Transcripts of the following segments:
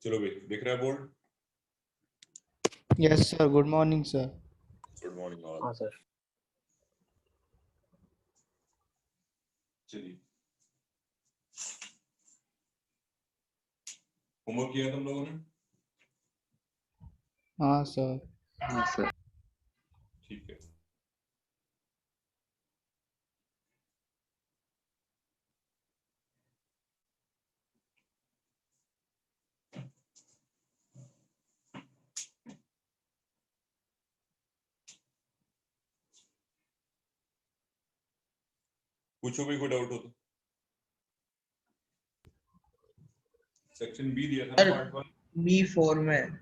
चलो भाई, दिख रहा है board? Yes sir, good morning sir. Good morning all. हाँ सर। चलिए, होमवर्क किया तुम लोगों ने? हाँ सर। हाँ सर। ठीक है। पूछो कोई डाउट हो तो। सेक्शन बी दिया था ना, पार्ट 1। B4 में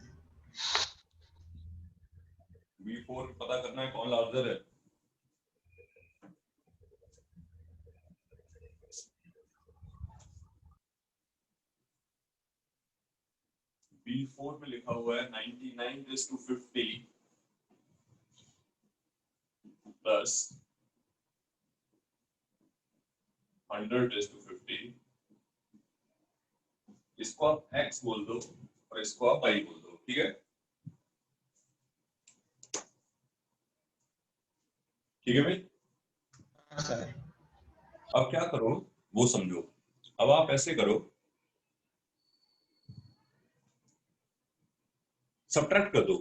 B4 पता करना है कौन लार्जर है। B4 में लिखा हुआ है 99:50 प्लस 100:50। इसको आप x बोल दो और इसको आप y बोल दो, ठीक है? ठीक है भाई? सर। अब क्या करो वो समझो। अब आप ऐसे करो, सब्ट्रैक्ट कर दो।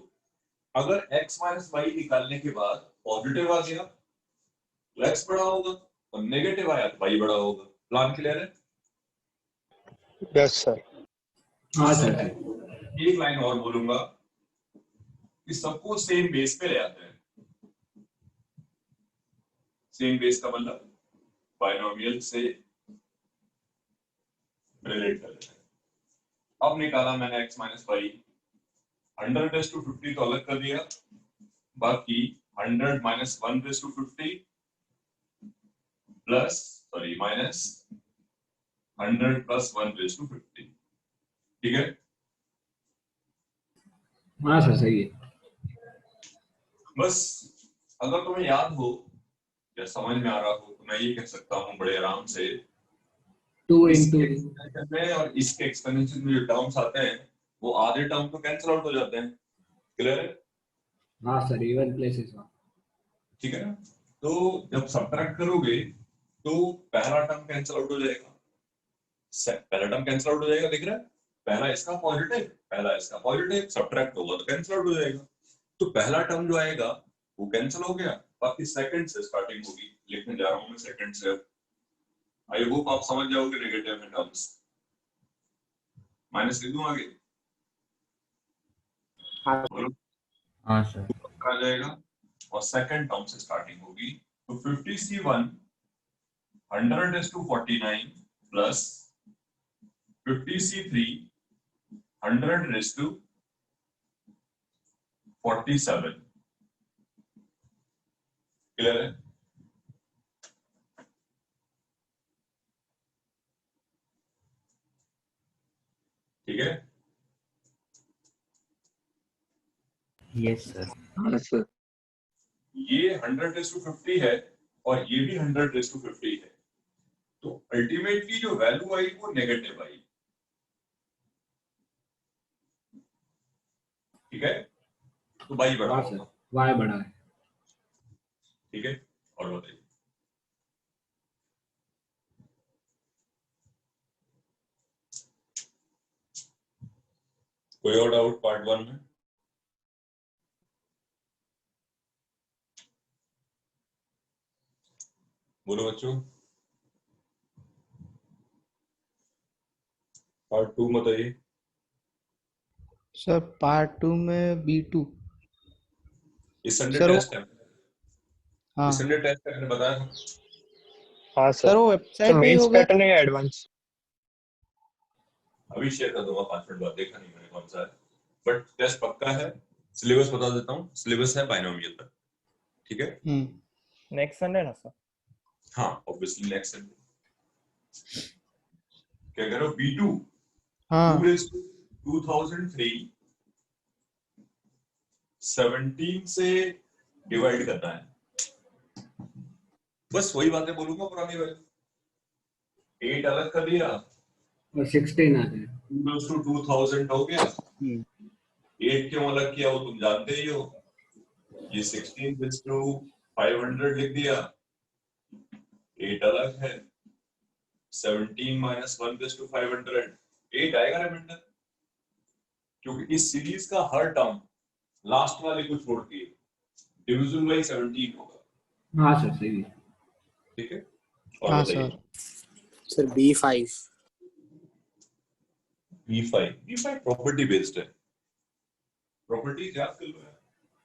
अगर x माइनस वाई निकालने के बाद पॉजिटिव आ गया तो x बड़ा होगा और नेगेटिव आया तो y बड़ा होगा। प्लान क्लियर है? Yes sir. हाँ सर। एक लाइन और बोलूंगा कि सबको सेम बेस पे ले आते हैं। सेम बेस का मतलब बाइनोमियल से रिलेट कर लेते हैं। अब निकाला मैंने x माइनस वाई, 100:50 तो अलग कर दिया, बाकी 100 माइनस 1:50 प्लस माइनस 100 प्लस 1:50। ठीक है? हाँ सर, सही है। बस अगर तुम्हें याद हो या समझ में आ रहा हो तो मैं ये कह सकता हूँ बड़े आराम से, 2 इसके into एक्सपेंशन में और इसके एक्सपेंशन में जो टर्म्स आते हैं वो आधे टर्म तो कैंसिल आउट हो जाते हैं। क्लियर है? हाँ सर, इवन प्लेसेस में। ठीक है ना? तो जब सब्ट्रैक्ट करोगे तो पहला टर्म कैंसिल आउट हो जाएगा, पहला टर्म कैंसिल आउट हो जाएगा, दिख रहा है? पहला इसका पॉजिटिव, पहला इसका पॉजिटिव, सब्ट्रैक्ट होगा तो कैंसिल आउट हो जाएगा। तो पहला टर्म जो आएगा वो कैंसिल हो गया, बाकी सेकंड से स्टार्टिंग होगी। लिखने जा रहा हूं मैं सेकंड से। आई होप आप समझ जाओगे नेगेटिव में टर्म्स। माइनस लिख दूं आगे? हाँ बोलो। हाँ सर। आ जाएगा और सेकंड टर्म से स्टार्टिंग होगी। तो 50C1 100:49 प्लस 50C3 100:47। क्लियर है? ठीक है? Yes sir. हाँ सर। ये 100:50 है और ये भी 100:50 है। तो अल्टीमेटली जो वैल्यू आई वो नेगेटिव आई। ठीक है? तो y बड़ा हाँ होगा। सर, Y बड़ा है। ठीक है? और बताइए। कोई और डाउट पार्ट 1 में? बोलो बच्चों। पार्ट 2 बताइए। सर पार्ट 2 में B2। इस संडे सर टेस्ट है। हाँ इस संडे टेस्ट मैंने बताया था। हाँ सर, सर। वो तो वेबसाइट पे ही मेंस हो गया। पैटर्न है एडवांस? अभी शेयर कर दूंगा 5 मिनट बाद, देखा नहीं मैंने कौन सा है, बट टेस्ट पक्का है। सिलेबस बता देता हूँ, सिलेबस है बाइनोमियल तक। ठीक है? नेक्स्ट संडे ना सर? हाँ ऑब्वियसली नेक्स्ट संडे। क्या कह रहे हो? B2 हाँ 2/2003 17 से डिवाइड करना है। बस वही बातें बोलूंगा पुरानी वाली। 8 अलग कर दिया, और 16 आ जाए। 2/2000 हो गया। हम्म, 8 क्यों अलग किया वो तुम जानते ही हो। ये 16/500 लिख दिया, 8 अलग है। 17 - 1/500, 8 आएगा रिमाइंडर, क्योंकि इस सीरीज का हर टर्म लास्ट वाले को छोड़ के डिविजन बाई 17 होगा। हाँ सर सही है। ठीक है, और हाँ बताइए। Sir. Sir B5। B5 property based है। प्रॉपर्टी याद कर लो यार।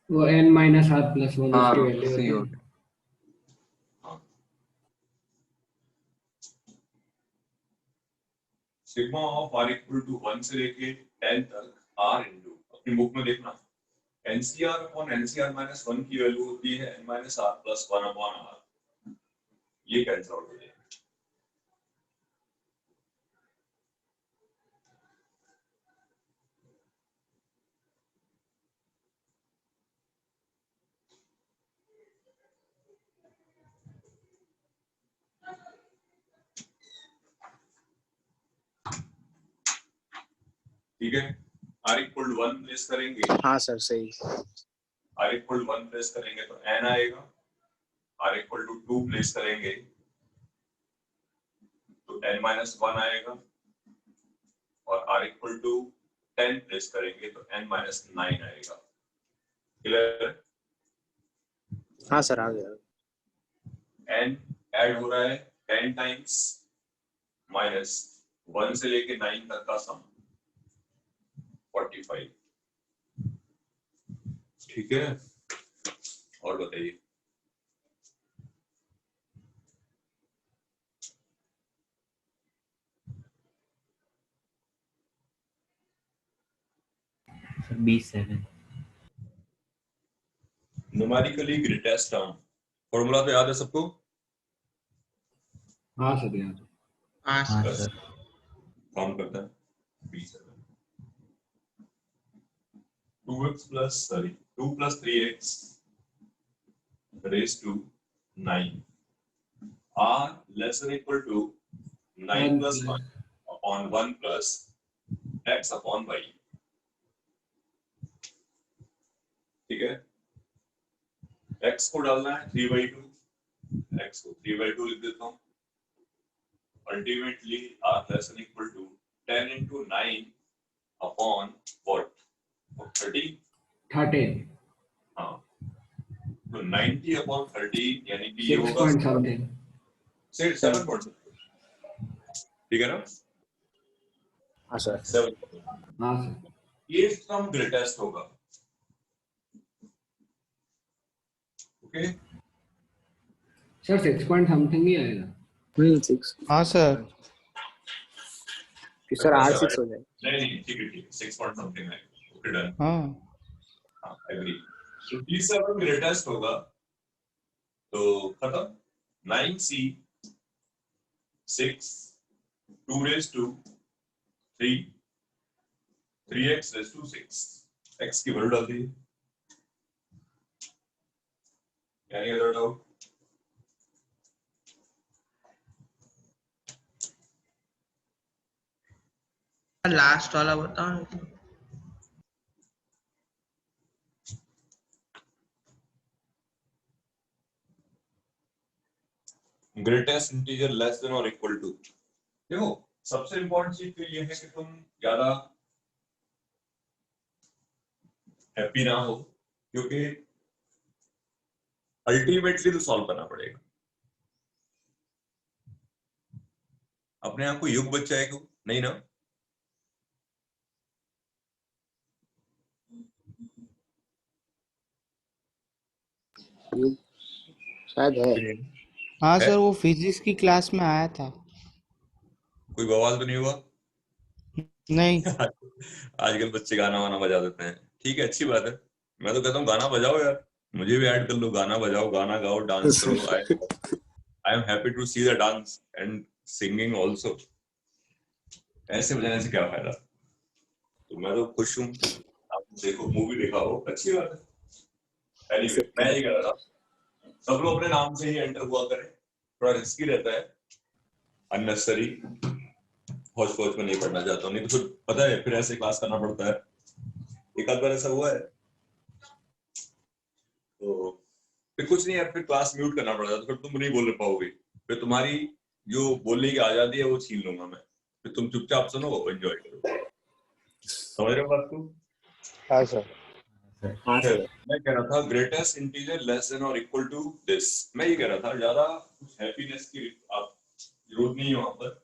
वो n-r+1 हाँ, उसकी वैल्यू सही होती हो है। गया। हाँ। सिग्मा ऑफ r = 1 से लेके 10 तक r इंटू, अपनी बुक में देखना, NCR अपॉन NCR - 1 की वैल्यू होती है n-r+1/r। ये कैंसिल आउट हो जाएगा। ठीक है, r = 1 प्लेस करेंगे, हाँ सर सही। r = 1 प्लेस करेंगे तो n आएगा, r = 2 प्लेस करेंगे तो n-1 आएगा, और r = 10 प्लेस करेंगे तो n-9 आएगा। क्लियर? हाँ सर आ गया। n ऐड हो रहा है 10 टाइम्स माइनस 1 से लेके 9 तक का सम 45। ठीक है, और बताइए। Sir B7। Numerically greatest term, formula तो याद है सबको? हाँ सर याद है। हाँ हाँ बस सर। काम करता है। B7 2 + 3x raised to 9 r less than equal to 9 + 1 upon 1 plus x upon y। ठीक है, x को डालना है 3/2, x को 3/2 लिख देता हूँ। Ultimately r less than equal to 10 into 9 upon what? 30। 13 हाँ, तो 90 upon 30 यानी कि ये 6 होगा पॉइंट समथिंग। 7 पॉइंट। ठीक है ना? हाँ सर। 7। हाँ सर। ये टर्म ग्रेटेस्ट होगा। ओके, सर 6 पॉइंट समथिंग ही आएगा। 6। हाँ सर। कि सर R6 हो जाए। नहीं ठीक है 6 पॉइंट समथिंग है। Okay done. हाँ हाँ एग्री। तो D7 ग्रेटेस्ट होगा, तो खत्म। 9C 6 2 raised to 3 3x raised to 6, x की वैल्यू डाल दी। Any other doubt? लास्ट वाला बताओ। ग्रेटेस्ट इंटीजर लेस देन और इक्वल टू। देखो सबसे इंपॉर्टेंट चीज तो ये है कि तुम ज्यादा हैप्पी ना हो, क्योंकि अल्टीमेटली तो सॉल्व करना पड़ेगा। अपने आप को युग बच्चा है क्यों नहीं ना? शायद है। हाँ है? सर, वो फिजिक्स की क्लास में आया था। कोई बवाल तो नहीं हुआ? नहीं। आजकल बच्चे गाना वाना बजा देते हैं। ठीक है, अच्छी बात है। मैं तो कहता हूँ गाना बजाओ यार, मुझे भी ऐड कर लो। गाना बजाओ, गाना गाओ, डांस करो। I am happy to see the dance and singing also. ऐसे बजाने से क्या फायदा? तो मैं तो खुश हूँ। आप देखो, मूवी देखा हो, अच्छी बात है। Anyway, मैं ये कह रहा था सब लोग अपने नाम से ही एंटर हुआ करें, थोड़ा रिस्की रहता है, अननेसेसरी। हौच पौच में नहीं पढ़ना चाहता हूँ, नहीं तो फिर पता है फिर ऐसे क्लास करना पड़ता है। एक आध बार ऐसा हुआ है तो फिर कुछ नहीं यार, फिर क्लास म्यूट करना पड़ता है, तो फिर तुम नहीं बोल पाओगे, फिर तुम्हारी जो बोलने की आजादी है वो छीन लूंगा मैं, फिर तुम चुपचाप सुनो, एंजॉय करो। समझ रहे हो बात को? हाँ सर। हाँ सर। मैं कह रहा था ग्रेटेस्ट इंटीजर लेस देन और इक्वल टू दिस। मैं ये कह रहा था ज्यादा कुछ हैप्पीनेस की आप जरूरत नहीं है वहां पर,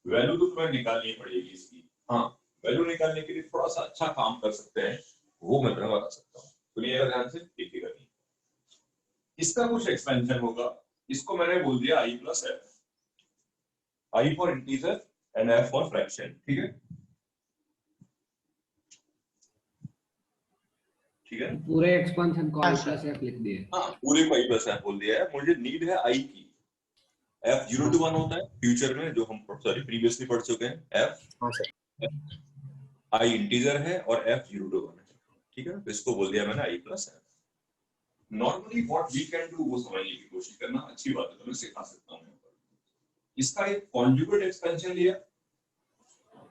वैल्यू तो तुम्हें निकालनी पड़ेगी इसकी। हाँ, वैल्यू निकालने के लिए थोड़ा सा अच्छा काम कर सकते हैं, वो मैं तुम्हें बता सकता हूँ। सुनिएगा ध्यान से, देखिएगा नहीं। इसका कुछ एक्सपेंशन होगा, इसको मैंने बोल दिया I plus F, I for integer and F for fraction. ठीक है, ठीक है, पूरे एक्सपेंशन को आई प्लस एफ लिख दिए। हाँ पूरे को आई प्लस एफ बोल दिया है। मुझे नीड है आई की। एफ 0 to 1 होता है फ्यूचर में, जो हम सॉरी प्रीवियसली पढ़ चुके हैं। एफ हाँ सर। आई इंटीजर है और एफ 0 to 1 है। ठीक है, तो इसको बोल दिया मैंने I plus F. Normally what we can do वो समझने की कोशिश करना, अच्छी बात है, तो मैं सिखा सकता हूँ। इसका एक कॉन्जुगेट एक्सपेंशन लिया,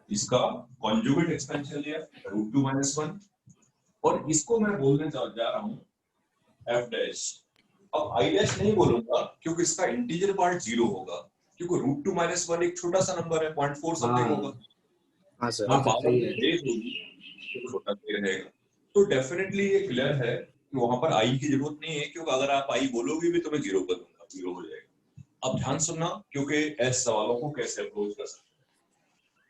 इसका कॉन्जुगेट एक्सपेंशन लिया √2 - 1, और इसको मैं बोलने जा रहा हूँ एफ डैश। अब आई डैश नहीं बोलूंगा क्योंकि इसका इंटीजर पार्ट 0 होगा, क्योंकि √2 - 1 एक छोटा सा नंबर है, 0.4 समथिंग होगा। हाँ सर। हाँ, सही है। छोटा रहेगा, तो डेफिनेटली ये क्लियर है कि वहां पर आई की जरूरत नहीं है, क्योंकि अगर आप आई बोलोगे भी तो मैं 0 कर दूंगा, 0 हो जाएगा। अब ध्यान सुनना, क्योंकि ऐसे सवालों को कैसे अप्रोच कर सकते हैं,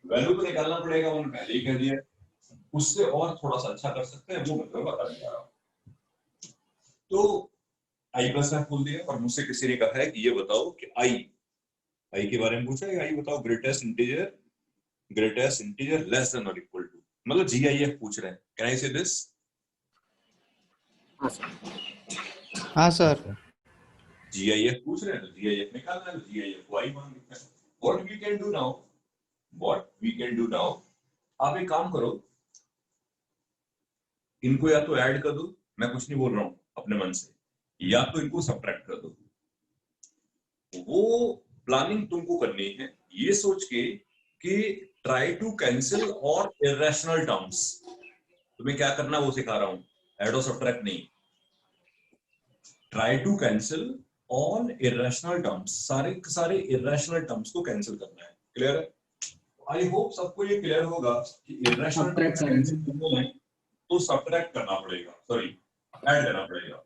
वैल्यू तो निकालना पड़ेगा, मैंने पहले ही कह दिया। उससे और थोड़ा सा अच्छा कर सकते हैं, वो मैं तुम्हें बताने जा रहा हूँ। तो आई प्लस एफ बोल दिया, और मुझसे किसी ने कहा है कि ये बताओ कि आई के बारे में पूछा है, आई बताओ ग्रेटेस्ट इंटीजर लेस देन और इक्वल टू, मतलब GIF पूछ रहे हैं। कैन आई से दिस? हाँ सर। हाँ सर। GIF पूछ रहे हैं तो GIF निकालना है, तो GIF को आई मान लिखना है। What we can do now, आप एक काम करो, इनको या तो ऐड कर दो, मैं कुछ नहीं बोल रहा हूँ अपने मन से, या तो इनको सब्ट्रैक्ट कर दो। वो प्लानिंग तुमको करनी है ये सोच के कि ट्राई टू कैंसिल और इरेशनल टर्म्स। तुम्हें क्या करना वो सिखा रहा हूं, ऐड और सब्ट्रैक्ट नहीं। Try to cancel all irrational terms, सारे इरेशनल टर्म्स को कैंसिल करना है। क्लियर है? आई होप सबको ये क्लियर होगा कि इरेशनल टर्म्स कैंसिल करना है तो सब्ट्रैक्ट करना पड़ेगा, सॉरी ऐड करना पड़ेगा।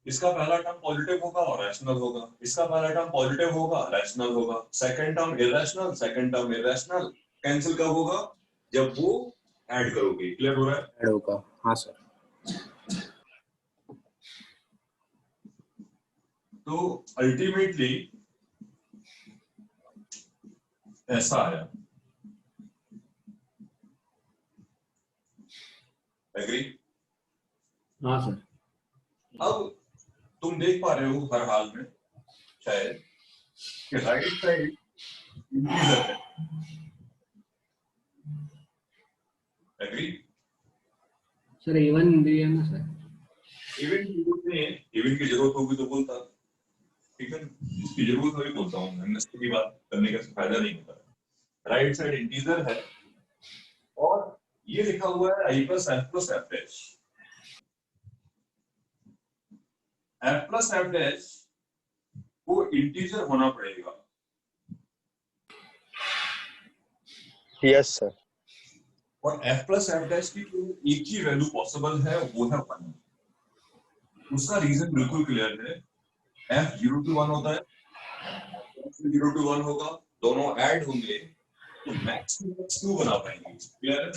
इसका पहला टर्म पॉजिटिव होगा और रैशनल होगा, इसका पहला टर्म पॉजिटिव होगा, रैशनल होगा, second term irrational, second term irrational. Cancel कब होगा? जब वो ऐड करोगे। क्लियर हो रहा है? ऐड होगा। हाँ सर। तो अल्टीमेटली ऐसा आया। एग्री? हाँ सर। अब तुम देख पा रहे हो हर हाल में शायद कि राइट साइड इंटीजर है। एग्री? सर इवन दिया ना सर। इवन की जरूरत नहीं है, इवन की जरूरत होगी तो बोलता, ठीक है, इसकी जरूरत हो ही बोलता हूँ मैं, की बात करने का फायदा नहीं होता। राइट साइड इंटीजर है और ये लिखा हुआ है I plus F plus F dash. F plus F dash को इंटीजर होना पड़ेगा। Yes sir. और एफ प्लस एफ डैश की जो एक ही वैल्यू पॉसिबल है वो है 1। उसका रीजन बिल्कुल क्लियर है। एफ 0 to 1 होता है, 0 to 1 होगा, दोनों ऐड होंगे तो मैक्स टू मैक्स 2 बना पाएंगे। क्लियर है?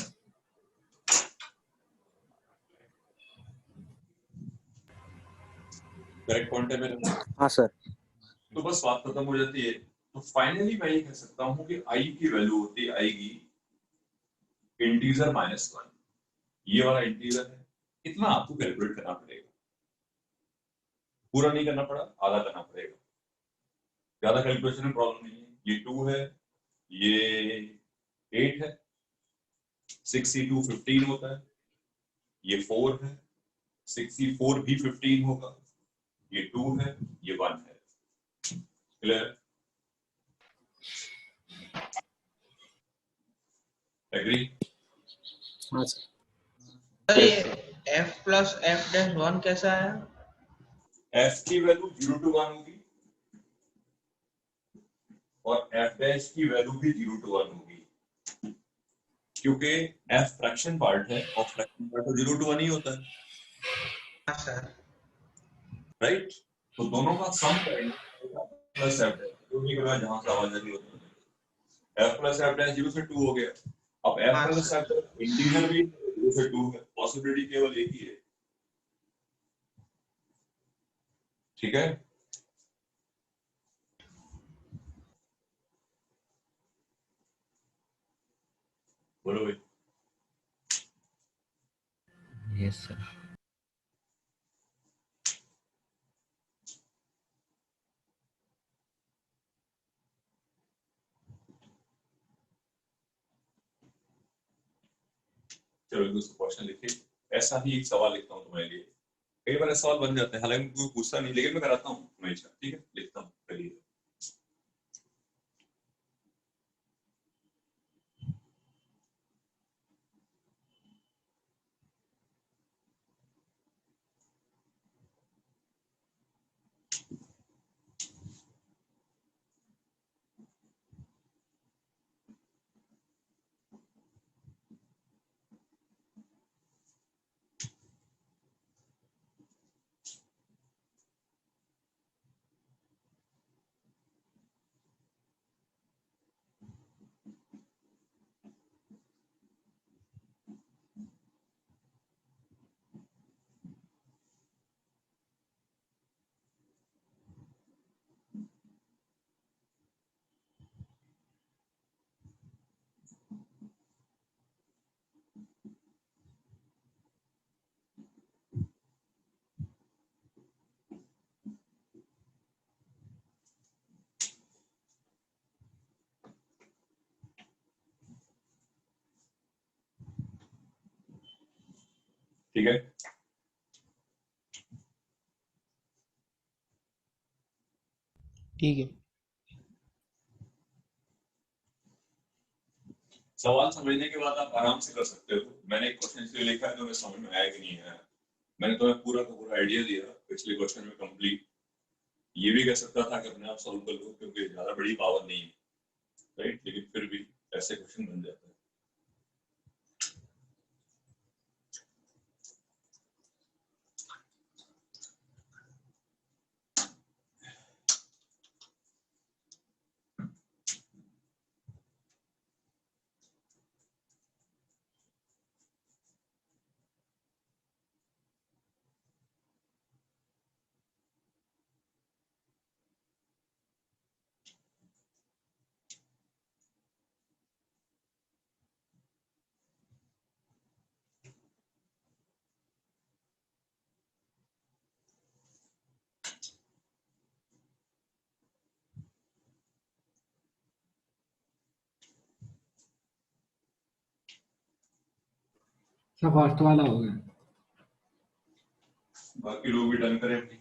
करेक्ट पॉइंट है मेरा? हाँ सर। तो बस बात खत्म हो जाती है। तो फाइनली मैं ये कह सकता हूं कि आई की वैल्यू होती आएगी इंटीजर -1। ये वाला इंटीजर है, इतना आपको कैलकुलेट करना पड़ेगा। पूरा नहीं करना पड़ा, आधा करना पड़ेगा। ज्यादा कैलकुलेशन में प्रॉब्लम नहीं है। ये 2 है, ये 8 है, 6c2 15 होता है, ये 4 है, 6c4 भी 15 होगा, ये 2 है, ये 1 है। क्लियर? एग्री? हाँ सर। सर ये f प्लस f डैश 1 कैसा आया? f की वैल्यू 0 to 1 होगी और f डैश की वैल्यू भी 0 to 1 होगी, क्योंकि f फ्रैक्शन पार्ट है और फ्रैक्शन पार्ट तो 0 to 1 ही होता है, हाँ सर। राइट? तो दोनों का सम करेंगे प्लस f डैश, जो भी होगा जहां से आवाज आ रही होती है, f प्लस f डैश 0 से 2 हो गया। अब f हाँ plus sir. f dash integer भी 0 से 2 है, पॉसिबिलिटी केवल एक ही है, ठीक है? बोलो भाई। Yes sir. चलो दूसरा क्वेश्चन लिखिए। ऐसा ही एक सवाल लिखता हूँ तुम्हारे लिए, कई बार ऐसा सवाल बन जाते हैं, हालांकि कोई पूछता नहीं, लेकिन मैं कराता हूँ हमेशा, ठीक है? लिखता हूँ, करिए। ठीक है, ठीक है। सवाल समझने के बाद आप आराम से कर सकते हो। मैंने एक क्वेश्चन इसलिए लिखा है तो मैं समझ में आया कि नहीं आया, मैंने तुम्हें पूरा का पूरा आइडिया दिया पिछले क्वेश्चन में कंप्लीट। ये भी कह सकता था कि अपने आप सॉल्व कर लो, क्योंकि ज्यादा बड़ी पावर नहीं है, राइट? लेकिन फिर भी ऐसे क्वेश्चन बन जाते हैं। सब फर्स्ट वाला हो गया। बाकी लोग भी डन करें अपनी।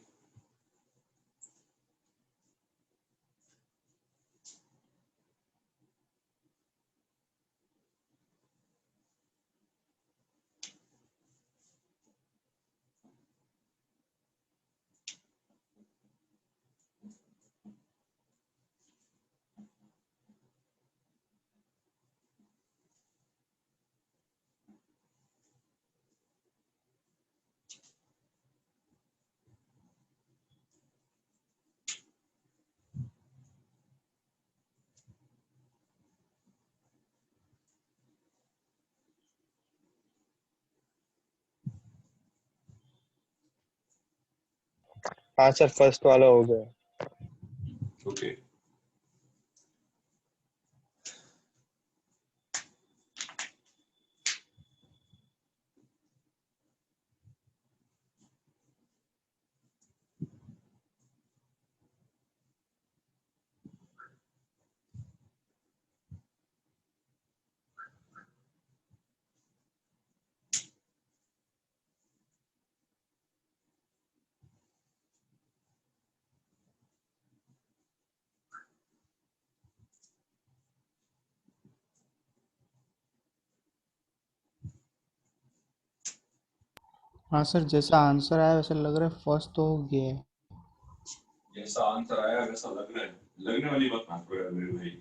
हाँ सर, फर्स्ट वाला हो गया। ओके, हाँ सर, जैसा आंसर आया वैसा लग रहा है फर्स्ट तो हो गया है। जैसा आंसर आया वैसा लग रहा है, लगने वाली बात ना करो यार मेरे भाई।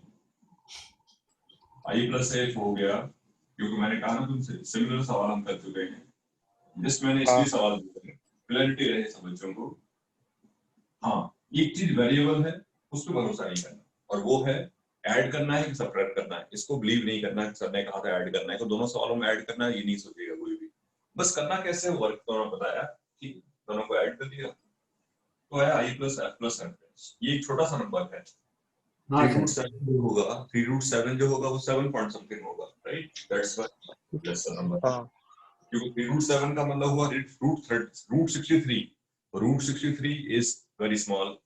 I+F हो गया, क्योंकि मैंने कहा ना तुमसे सिमिलर सवाल हम कर चुके हैं। जस्ट मैंने हाँ इसलिए सवाल पूछा, क्लैरिटी रहे सब बच्चों को। हाँ, एक चीज वेरिएबल है, उस पर भरोसा नहीं करना, और वो है ऐड करना है कि सबट्रैक्ट करना है। इसको बिलीव नहीं करना है सर ने कहा था ऐड करना है, तो दोनों सवालों में ऐड करना है ये नहीं सोचेगा कोई भी। बस करना कैसे, वर्क तो उन्होंने बताया, ठीक, दोनों को ऐड कर दिया तो है I+F+F। ये एक छोटा सा नंबर है। हाँ 3 रूट सर 7 जो होगा, 3 रूट 7 जो होगा वो 7 पॉइंट समथिंग होगा, right? That's why plus the number, हाँ क्योंकि 3 रूट 7 का मतलब हुआ root 63। Root 63 is very small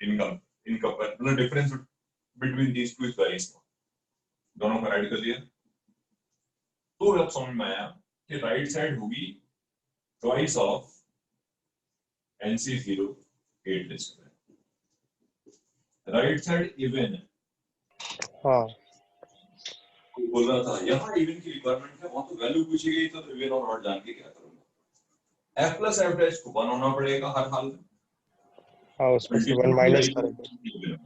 income, मतलब difference between these two is very small. दोनों को ऐड कर दिया तो अब समझ में आया कि राइट साइड होगी ट्वाइस ऑफ NC0 8 लिस्ट में, राइट साइड इवन है। हाँ बोल रहा था यहाँ इवन की रिक्वायरमेंट है, वहां तो वैल्यू पूछी गई तो इवन और नॉट जान के क्या करूंगा। F+F' को 1 होना पड़ेगा हर हाल में, हाँ, उसमें से 1 माइनस करेंगे।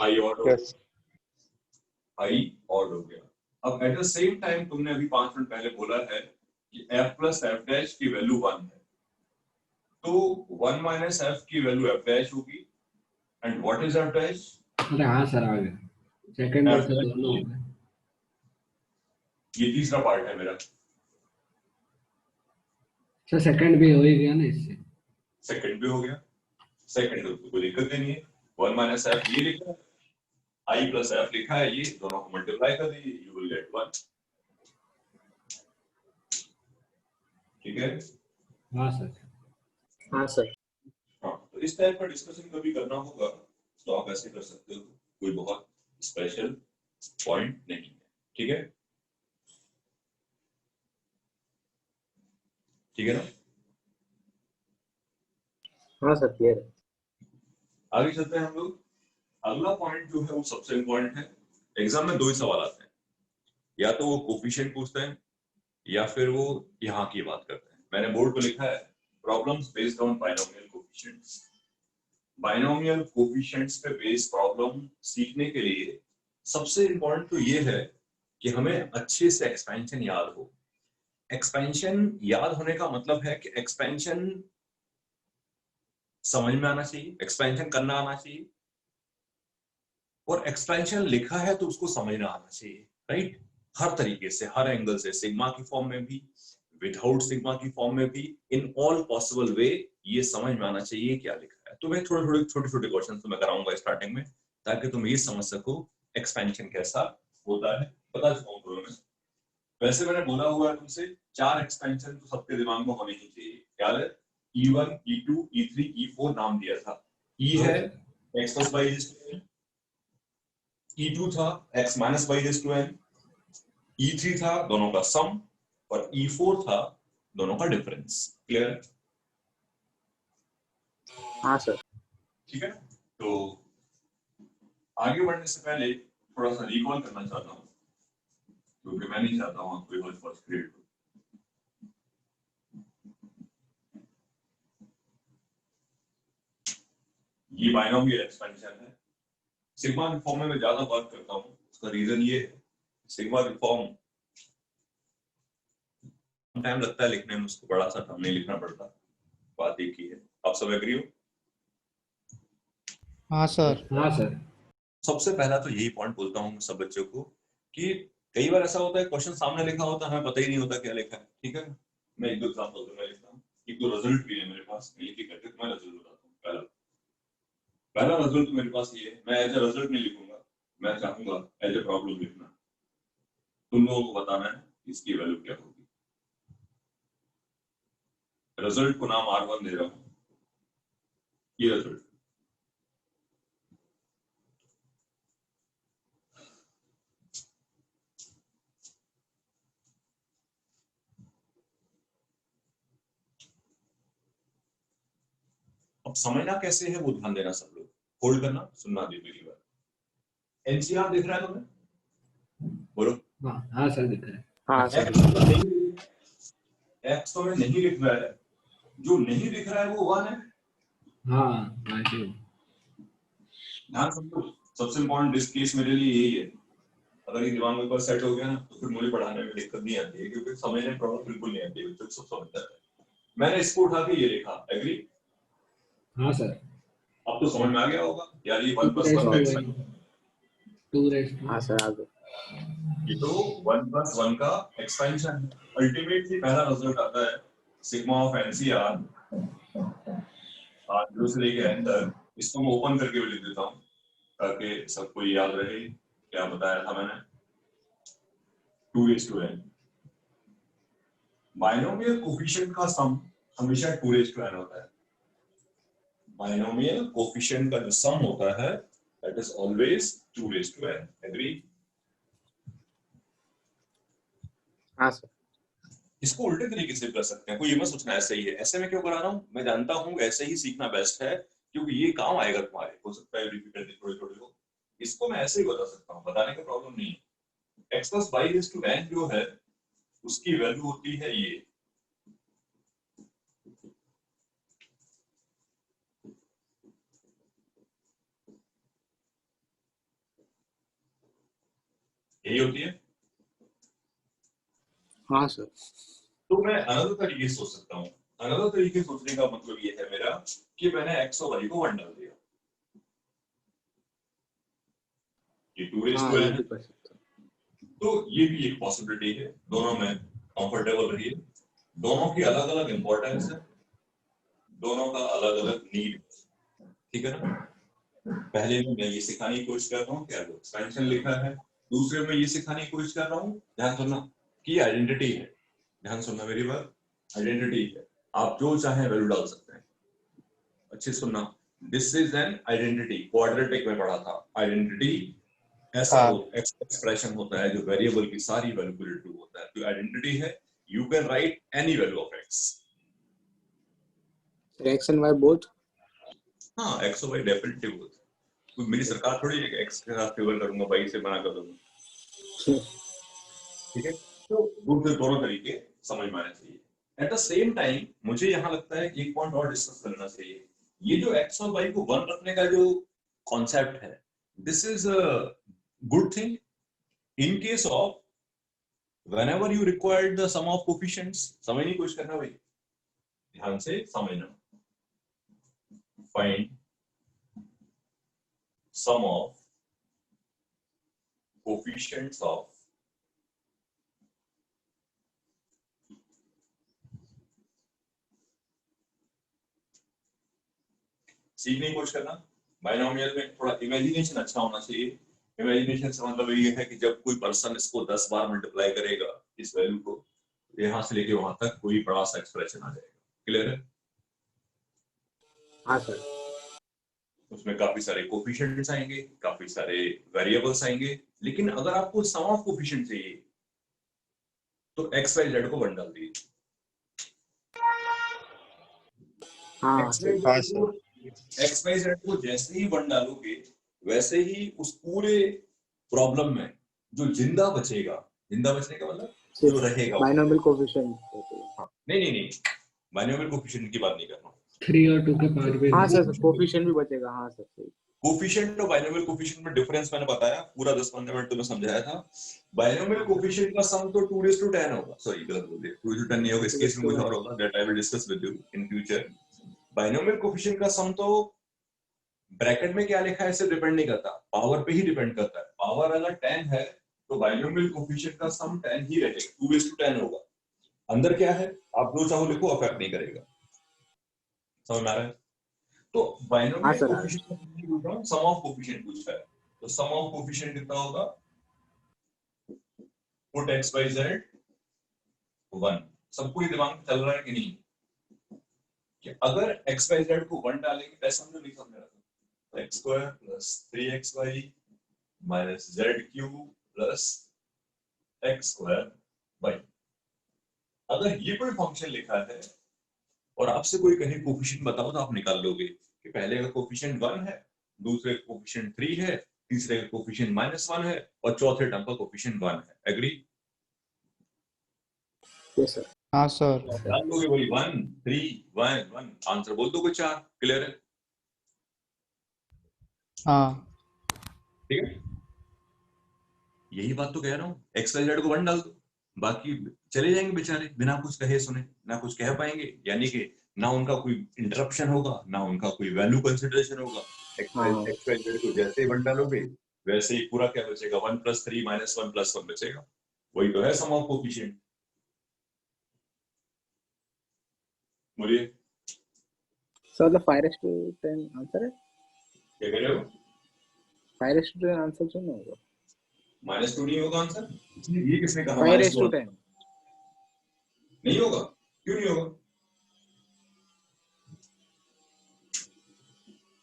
आई और यस आई और हो गया। अब एट द सेम टाइम तुमने अभी 5 मिनट पहले बोला है कि F+F' की वैल्यू 1 है, तो 1 माइनस F की वैल्यू F' होगी। And what is F'? अरे हाँ सर आ गया, सेकंड और थर्ड दोनों हो गए। ये तीसरा पार्ट है मेरा, सर सेकंड भी हो ही गया ना इससे। सेकंड भी हो गया। सेकंड तो कोई दिक्कत नहीं है, 1 माइनस F ये लिखा है, I+F लिखा है, ये दोनों को मल्टीप्लाई कर दीजिए, यू विल गेट 1। ठीक है? हाँ सर। हाँ सर। हाँ, तो इस टाइप का डिस्कशन कभी करना होगा तो आप ऐसे कर सकते हो, कोई बहुत स्पेशल पॉइंट नहीं है। ठीक है? ठीक है ना? हाँ सर, क्लियर है। आगे चलते हैं हम लोग। अगला पॉइंट जो है वो सबसे इंपॉर्टेंट है। एग्जाम में 2 ही सवाल आते हैं, या तो वो कोफिशिएंट पूछते हैं या फिर वो यहाँ की बात करते हैं। मैंने बोर्ड पे लिखा है problems based on binomial coefficients. Binomial coefficients पे बेस्ड प्रॉब्लम सीखने के लिए सबसे इंपॉर्टेंट तो ये है कि हमें अच्छे से एक्सपेंशन याद हो। एक्सपेंशन याद होने का मतलब है कि एक्सपेंशन समझ में आना चाहिए, एक्सपेंशन करना आना चाहिए, और एक्सपेंशन लिखा है तो उसको समझना आना चाहिए, राइट? हर तरीके से, हर एंगल से, सिग्मा की फॉर्म में भी, विदाउट सिग्मा की फॉर्म में भी, इन ऑल पॉसिबल वे ये समझ में आना चाहिए क्या लिखा है। तो मैं थोड़े छोटे क्वेश्चन तो मैं कराऊंगा स्टार्टिंग में, ताकि तुम ये समझ सको एक्सपेंशन कैसा होता है, बता चुका हूं मैं। वैसे मैंने बोला हुआ है तुमसे 4 एक्सपेंशन तो सबके दिमाग में होने ही चाहिए, क्या है? E1, E2, E3, E4 नाम दिया था। E है x plus y is to n, E2 था x minus y is to n, E3 था दोनों का सम, और E4 था दोनों का डिफरेंस। क्लियर? हाँ सर। ठीक है, तो आगे बढ़ने से पहले थोड़ा सा रिकॉल करना चाहता हूँ, क्योंकि मैं नहीं चाहता हूँ कोई हौज पौज क्रिएट हो। ये बाइनोमियल एक्सपेंशन है। सिग्मा की फॉर्म में मैं ज्यादा बात करता हूँ, उसका रीजन ये है, सिग्मा की फॉर्म टाइम लगता है लिखने में, उसको बड़ा सा टर्म नहीं लिखना पड़ता, बात एक ही है। आप सब एग्री हो? हाँ सर। हाँ सर। सबसे पहला तो यही पॉइंट बोलता हूँ सब बच्चों को कि कई बार ऐसा होता है क्वेश्चन सामने लिखा होता है, हमें पता ही नहीं होता क्या लिखा है। ठीक है, मैं एक दो एग्जांपल दूंगा, लिखता हूँ, एक दो रिजल्ट भी है मेरे पास, मैं लिखी करके मैं रिजल्ट बताता हूँ। पहला रिजल्ट मेरे पास ये है, मैं एज ए रिजल्ट नहीं लिखूंगा, मैं चाहूंगा एज ए प्रॉब्लम लिखना। तुम लोगों को बताना है इसकी वैल्यू क्या होगी। रिजल्ट को नाम R1 दे रहा हूं, ये रिजल्ट। अब समझना कैसे है वो ध्यान देना, सब लोग होल्ड करना, सुनना भी मेरी बात। एनसीआर दिख रहा है तुम्हें? बोलो। हाँ हाँ सर दिख रहा है। हाँ सर। एक्स तो में नहीं लिख रहा है, जो नहीं दिख रहा है वो 1 है। हाँ राइट। ध्यान समझो, सबसे इम्पोर्टेंट इस केस मेरे लिए यही है। अगर ये दिमाग में एक बार सेट हो गया ना तो फिर मुझे पढ़ाने में दिक्कत नहीं आती है, क्योंकि समझने प्रॉब्लम बिल्कुल नहीं आती है, बच्चों को सब समझ जाता है। मैंने इसको उठा के ये लिखा, एग्री? हाँ सर। अब तो समझ में आ गया होगा यार, ये 1 2 + 1 का एक्सपेंशन, 2 रेस्ट टू हाँ सर, आगे। ये तो 1 + 1 का एक्सपेंशन है। अल्टीमेटली पहला रिजल्ट आता है सिग्मा ऑफ एनसीआर R0 से लेके n तक। इसको मैं ओपन करके भी लिख देता हूँ ताकि सबको याद रहे क्या बताया था मैंने। 2:n बाइनोमियल कोफिशिएंट का सम हमेशा 2:n होता है। बाइनोमियल कोफिशिएंट का जो सम होता है that is always 2:n। Agree? हाँ सर। इसको उल्टे तरीके से कर सकते हैं, कोई ये मत सोचना ऐसे ही है। ऐसे में क्यों करा रहा हूँ मैं जानता हूँ, ऐसे ही सीखना बेस्ट है क्योंकि ये काम आएगा तुम्हारे। हो सकता है रिपीट करके थोड़ी थोड़ी हो, इसको मैं ऐसे ही बता सकता हूँ, बताने का प्रॉब्लम नहीं है। x + y/n जो है उसकी वैल्यू होती है ये, यही होती है। हाँ सर। तो मैं अनदर तरीके से सोच सकता हूँ। अनदर तरीके से सोचने का मतलब ये है मेरा कि मैंने x और y को 1 डाल दिया, ये 2:n ये है। भी कर सकते हैं। तो ये भी एक पॉसिबिलिटी है, दोनों में कंफर्टेबल रहिए। दोनों की अलग अलग इंपॉर्टेंस है, दोनों का अलग अलग नीड, ठीक है ना। पहले में मैं ये सिखाने की कोशिश कर रहा हूँ क्या एक्सपेंशन लिखा है, दूसरे में ये सिखाने की कोशिश कर रहा हूँ, ध्यान सुनना, कि आइडेंटिटी है। ध्यान सुनना मेरी बात, आइडेंटिटी है, आप जो चाहे वैल्यू डाल सकते हैं। अच्छे सुनना, this is an identity, quadratic में पढ़ा था। आइडेंटिटी ऐसा हाँ। एक्सप्रेशन होता है जो वेरिएबल की सारी वैल्यू को रिट्रीव होता है। तो आइडेंटिटी है, you can write any value of x। X and Y both. हाँ, x और y डेफिनेटली बोथ। तो मेरी सरकार थोड़ी है कि x के साथ फेवर करूंगा, y से मना कर दूंगा, ठीक है। तो दूसरे दोनों तरीके समझ में आने चाहिए। एट द सेम टाइम मुझे यहाँ लगता है एक पॉइंट और डिस्कस करना चाहिए। ये जो x और y को 1 रखने का जो कॉन्सेप्ट है, this is a good thing in case of whenever you required the sum of coefficients। समझने की कोशिश करना भाई, ध्यान से समझना। find sum of coefficients of सीखने की कोशिश करना। बाइनोमियल में थोड़ा इमेजिनेशन अच्छा होना चाहिए। इमेजिनेशन से मतलब ये है कि जब कोई पर्सन इसको 10 बार मल्टीप्लाई करेगा इस वैल्यू को, यहां से लेके वहां तक कोई बड़ा सा एक्सप्रेशन आ जाएगा। क्लियर है? हाँ सर। उसमें काफी सारे कोफिशिएंट्स आएंगे, काफी सारे वेरिएबल्स आएंगे, लेकिन अगर आपको सम ऑफ कोफिशिएंट चाहिए तो x y z को 1 डाल दीजिए। हाँ x सर। y z को जैसे ही 1 डालोगे वैसे ही उस पूरे प्रॉब्लम में जो जिंदा बचेगा, जिंदा बचने का मतलब जो रहेगा, बाइनोमियल कोएफिशिएंट। नहीं, बाइनोमियल कोफिशिएंट की बात नहीं कर रहा हूँ। 3 और 2 के 5 भी हाँ सर, कोएफिशिएंट भी बचेगा। हाँ सर सही। कोफिशिएंट और बाइनोमियल कोफिशिएंट में डिफरेंस मैंने बताया, पूरा 10-15 मिनट में समझाया था। बाइनोमियल कोफिशिएंट का सम तो 2:10 होगा, सॉरी गलत बोल दिया, 2:10 नहीं होगा, इस केस में कुछ और होगा, that I will discuss with you in future. Binomial coefficient का सम तो ब्रैकेट में क्या लिखा है इससे डिपेंड नहीं करता, पावर पे ही डिपेंड करता है। पावर अगर 10 है तो बाइनोमियल कोफिशिएंट का सम 10 ही रहेगा, 2:10 होगा। अंदर क्या है आप जो चाहो लिखो, अफेक्ट नहीं करेगा। समझ में आ रहा है? तो हाँ बाइनोमियल सर। कोफिशिएंट पूछ रहा हूं, सम ऑफ कोफिशिएंट पूछ रहा है, तो सम ऑफ कोफिशिएंट कितना होगा? Put x y z 1। सबको ये दिमाग में चल रहा है कि नहीं कि अगर x y z को 1 डालेंगे, ऐसा समझो नहीं समझ रहा था, x² + 3xy - z³ + x²y। अगर ये कोई फंक्शन लिखा है और आपसे कोई कहे कोफिशिएंट बताओ तो आप निकाल लोगे कि पहले का कोफिशिएंट 1 है, दूसरे का कोफिशिएंट 3 है, तीसरे का कोफिशिएंट -1 है और चौथे टर्म का कोफिशिएंट 1 है। एग्री? Yes sir. हाँ सर। डाल दोगे वही 1 3 1 1, आंसर बोल दोगे 4। क्लियर है? हाँ ठीक है, यही बात तो कह रहा हूँ, एक्स वाई जेड को 1 डाल दो, बाकी चले जाएंगे बेचारे बिना कुछ कहे सुने, ना कुछ कह पाएंगे, यानी कि ना उनका कोई इंटरप्शन होगा, ना उनका कोई वैल्यू कंसिडरेशन होगा। एक्स हाँ वाई जेड को जैसे ही 1 डालोगे वैसे ही पूरा क्या बचेगा, 1 + 3 - 1 + 1 बचेगा। वही तो है सम ऑफ कोफिशिएंट। बोलिए सर द 5:10 आंसर है। क्या कह रहे हो? 5:10 आंसर क्यों नहीं होगा? -2 नहीं होगा आंसर? ये किसने कहा 5:10? -2 नहीं होगा? क्यों नहीं होगा?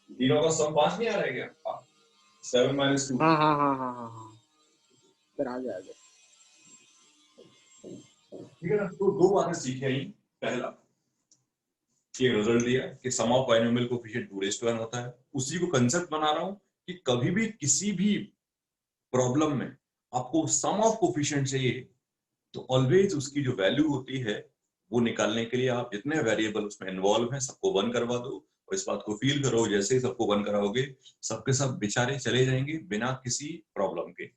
तीनों का सम 5 नहीं आ रहा है क्या? 7 - 2। हाँ हाँ हाँ हाँ हाँ हाँ सर आ गया। ठीक है ना? तो 2 बातें सीखी आई। पहला, ये रिजल्ट दिया कि सम ऑफ बाइनोमियल कोएफिशिएंट 2n होता है। उसी को कंसेप्ट बना रहा हूं कि कभी भी किसी भी प्रॉब्लम में आपको सम ऑफ कोएफिशिएंट चाहिए तो ऑलवेज उसकी जो वैल्यू होती है वो निकालने के लिए आप जितने वेरिएबल उसमें इन्वॉल्व हैं सबको 1 करवा दो, और इस बात को फील करो जैसे ही सबको 1 कराओगे सबके सब बेचारे चले जाएंगे बिना किसी प्रॉब्लम के।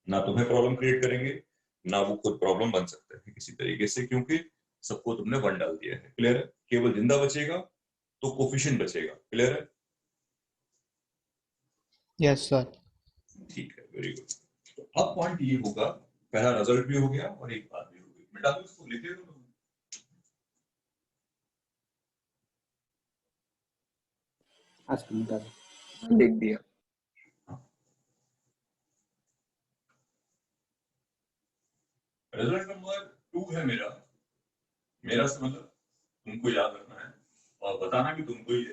ना तुम्हें प्रॉब्लम क्रिएट करेंगे, ना वो खुद प्रॉब्लम बन सकते हैं किसी तरीके से, क्योंकि सबको तुमने 1 डाल दिया है। क्लियर है? केवल जिंदा बचेगा तो कोफिशिएंट बचेगा। क्लियर है? Yes sir. ठीक है, वेरी गुड। तो अब पॉइंट ये होगा, पहला रिजल्ट भी हो गया और एक बात भी हो गई। बेटा तो इसको लिखे दो। लिख दिया। रिजल्ट नंबर 2 है मेरा। मेरा से मतलब तुमको याद रखना है और बताना भी तुमको ही है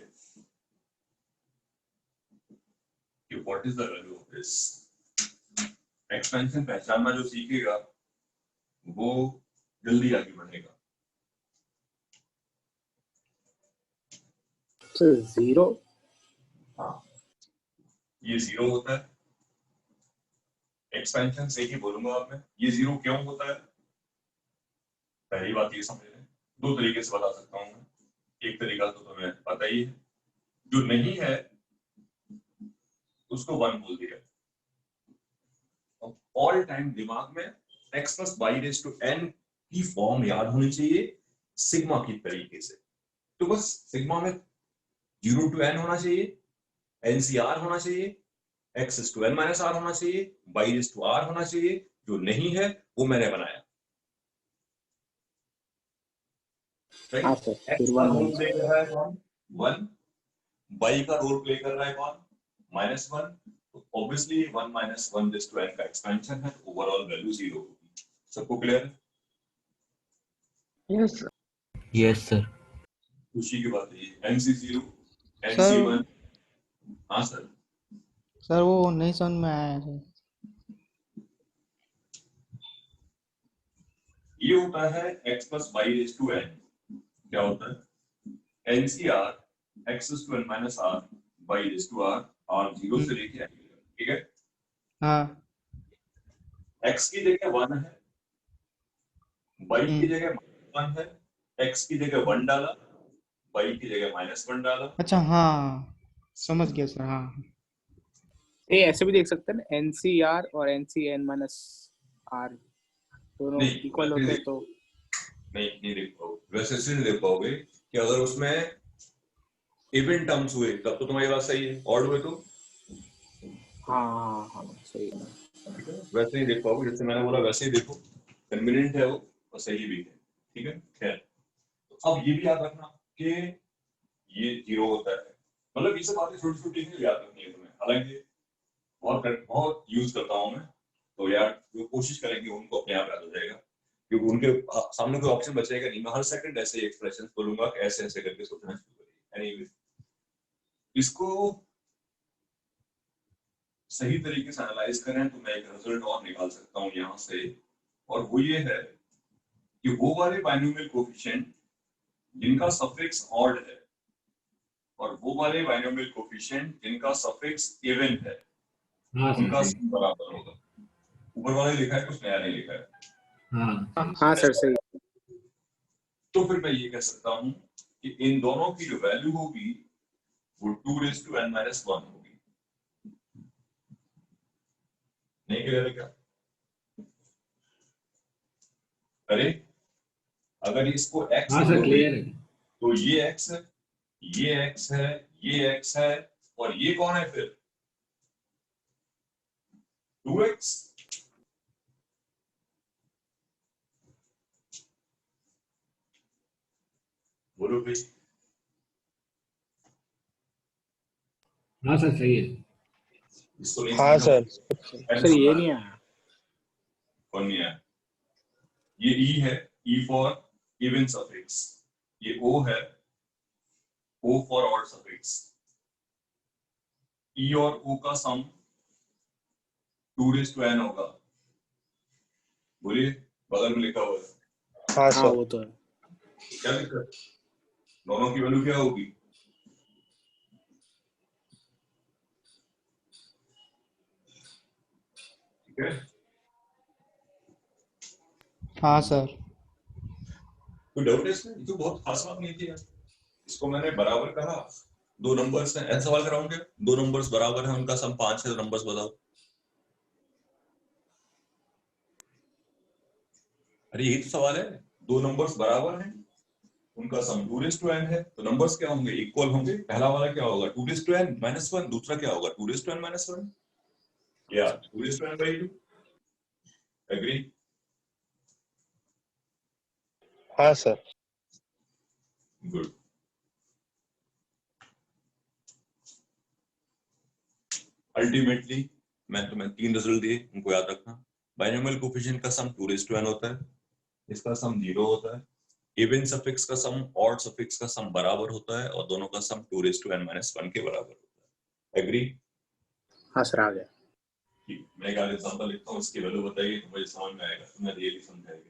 कि what is the value of this. Expansion पहचानना जो सीखेगा वो जल्दी आगे बढ़ेगा। सर 0। हाँ, ये 0 होता है। एक्सपेंशन से ही बोलूंगा अब मैं, ये 0 क्यों होता है। पहली बात ये समझ लें, 2 तरीके से बता सकता हूं मैं। एक तरीका तो तुम्हें पता ही है, जो नहीं है उसको 1 बोल दिया। ऑल टाइम दिमाग में x + y⁴n की फॉर्म याद होनी चाहिए सिग्मा की तरीके से। तो बस सिग्मा में 0 to n होना चाहिए, NCR होना चाहिए, x = n - r होना चाहिए, y⁴r होना चाहिए। जो नहीं है वो मैंने बनाया। हाँ राइट? सर x फिर का 1 रोल होना प्ले कर रहा है कौन? 1। y का रोल प्ले कर रहा है कौन? -1। तो ऑब्वियसली 1 - 1⁴n का एक्सपेंशन है, तो ओवरऑल वैल्यू 0 होगी। सबको क्लियर है? Yes yes sir. खुशी की बात है। MC0 sir MC1। हाँ सर। सर वो नहीं समझ में आया है सर। ये होता है x + y⁴n। क्या होता है? NCR x = n - r y⁴r r 0 से लेके आएगा। ठीक है? हाँ। x की जगह 1 है, y की हम्म। जगह -1 है, x की जगह 1 डाला, y की जगह -1 डाला। अच्छा हाँ समझ गया सर। हाँ ये ऐसे भी देख सकते हैं ना, NCR और NCN-R दोनों नहीं इक्वल वैसे होते हैं तो नहीं देख पाओगे, वैसे इसलिए नहीं देख पाओगे कि अगर उसमें इवन टर्म्स हुए तब तो तुम्हारी बात सही है, ऑड हुए तो हाँ हाँ हाँ सही है। ठीक है, वैसे नहीं देख पाओगे। जैसे मैंने बोला वैसे ही देखो, कन्वीनियंट है वो और सही भी है। ठीक है, खैर। तो अब ये भी याद रखना कि ये 0 होता है, मतलब ये सब बातें छोटी छोटी हैं, याद रखनी है तुम्हें। हालांकि बहुत यूज करता हूँ मैं, तो यार जो कोशिश करेंगे उनको अपने आप याद हो जाएगा, क्योंकि उनके सामने कोई ऑप्शन बचेगा नहीं। मैं हर सेकंड ऐसे एक्सप्रेशन बोलूंगा कि ऐसे ऐसे करके सोचना शुरू करिए। एनीवे, इसको सही तरीके से एनालाइज करें तो मैं एक रिजल्ट और निकाल सकता हूँ यहाँ से, और वो ये है कि वो वाले बाइनोमियल कोएफिशिएंट जिनका सफिक्स ऑड है और वो वाले बाइनोमियल कोएफिशिएंट जिनका सफिक्स इवन है, हाँ सर उनका सही। सम बराबर होगा। ऊपर वाले लिखा है, कुछ नया नहीं लिखा है। हाँ हाँ सर सही। तो फिर मैं ये कह सकता हूं कि इन दोनों की जो वैल्यू होगी वो 2n-1 होगी। नहीं क्लियर है क्या? अरे अगर इसको x हाँ सर बोलोगे क्लियर है। तो ये x है, ये x है, ये x है, और ये कौन है फिर? 2x। बोलो भाई। हाँ सर सही है। इसको नहीं हाँ समझा? सर। सर ये नहीं आया। कौन नहीं है? ये e है, e फॉर इवन सफिक्स। ये o है, o for odd suffix. e और o का सम 2n होगा। बोलिए, बगल में लिखा हुआ है। हाँ हाँ सर। वो तो है। क्या लिखा है? दोनों की वैल्यू क्या होगी? ठीक है। हाँ सर। कोई डाउट है इसमें? ये तो बहुत खास बात नहीं थी यार। इसको मैंने बराबर कहा, दो नंबर्स हैं, ऐसा सवाल कराऊंगे, दो नंबर्स बराबर हैं, उनका सम 5 है, नंबर्स बताओ। अरे यही तो सवाल है, दो नंबर्स बराबर हैं, उनका सम 2n है, तो नंबर्स क्या होंगे? इक्वल होंगे। पहला वाला क्या होगा? 2n-1, दूसरा क्या होगा? 2n-1 या 2n/2। एग्री? हाँ सर। गुड। अल्टीमेटली मैं तुम्हें 3 रिजल्ट दिए, उनको याद रखना। बाइनोमियल कोफिशिएंट का सम 2n होता है, इसका सम 0 होता है, इवन सफिक्स का सम ऑड सफिक्स का सम बराबर होता है, और दोनों का सम 2n-1 के बराबर होता है। एग्री? हाँ सर आ गया। मैं एक एग्जांपल लिखता हूँ, इसकी वैल्यू बताइए तो मुझे समझ में आएगा, तुम्हें रियली समझाएगा।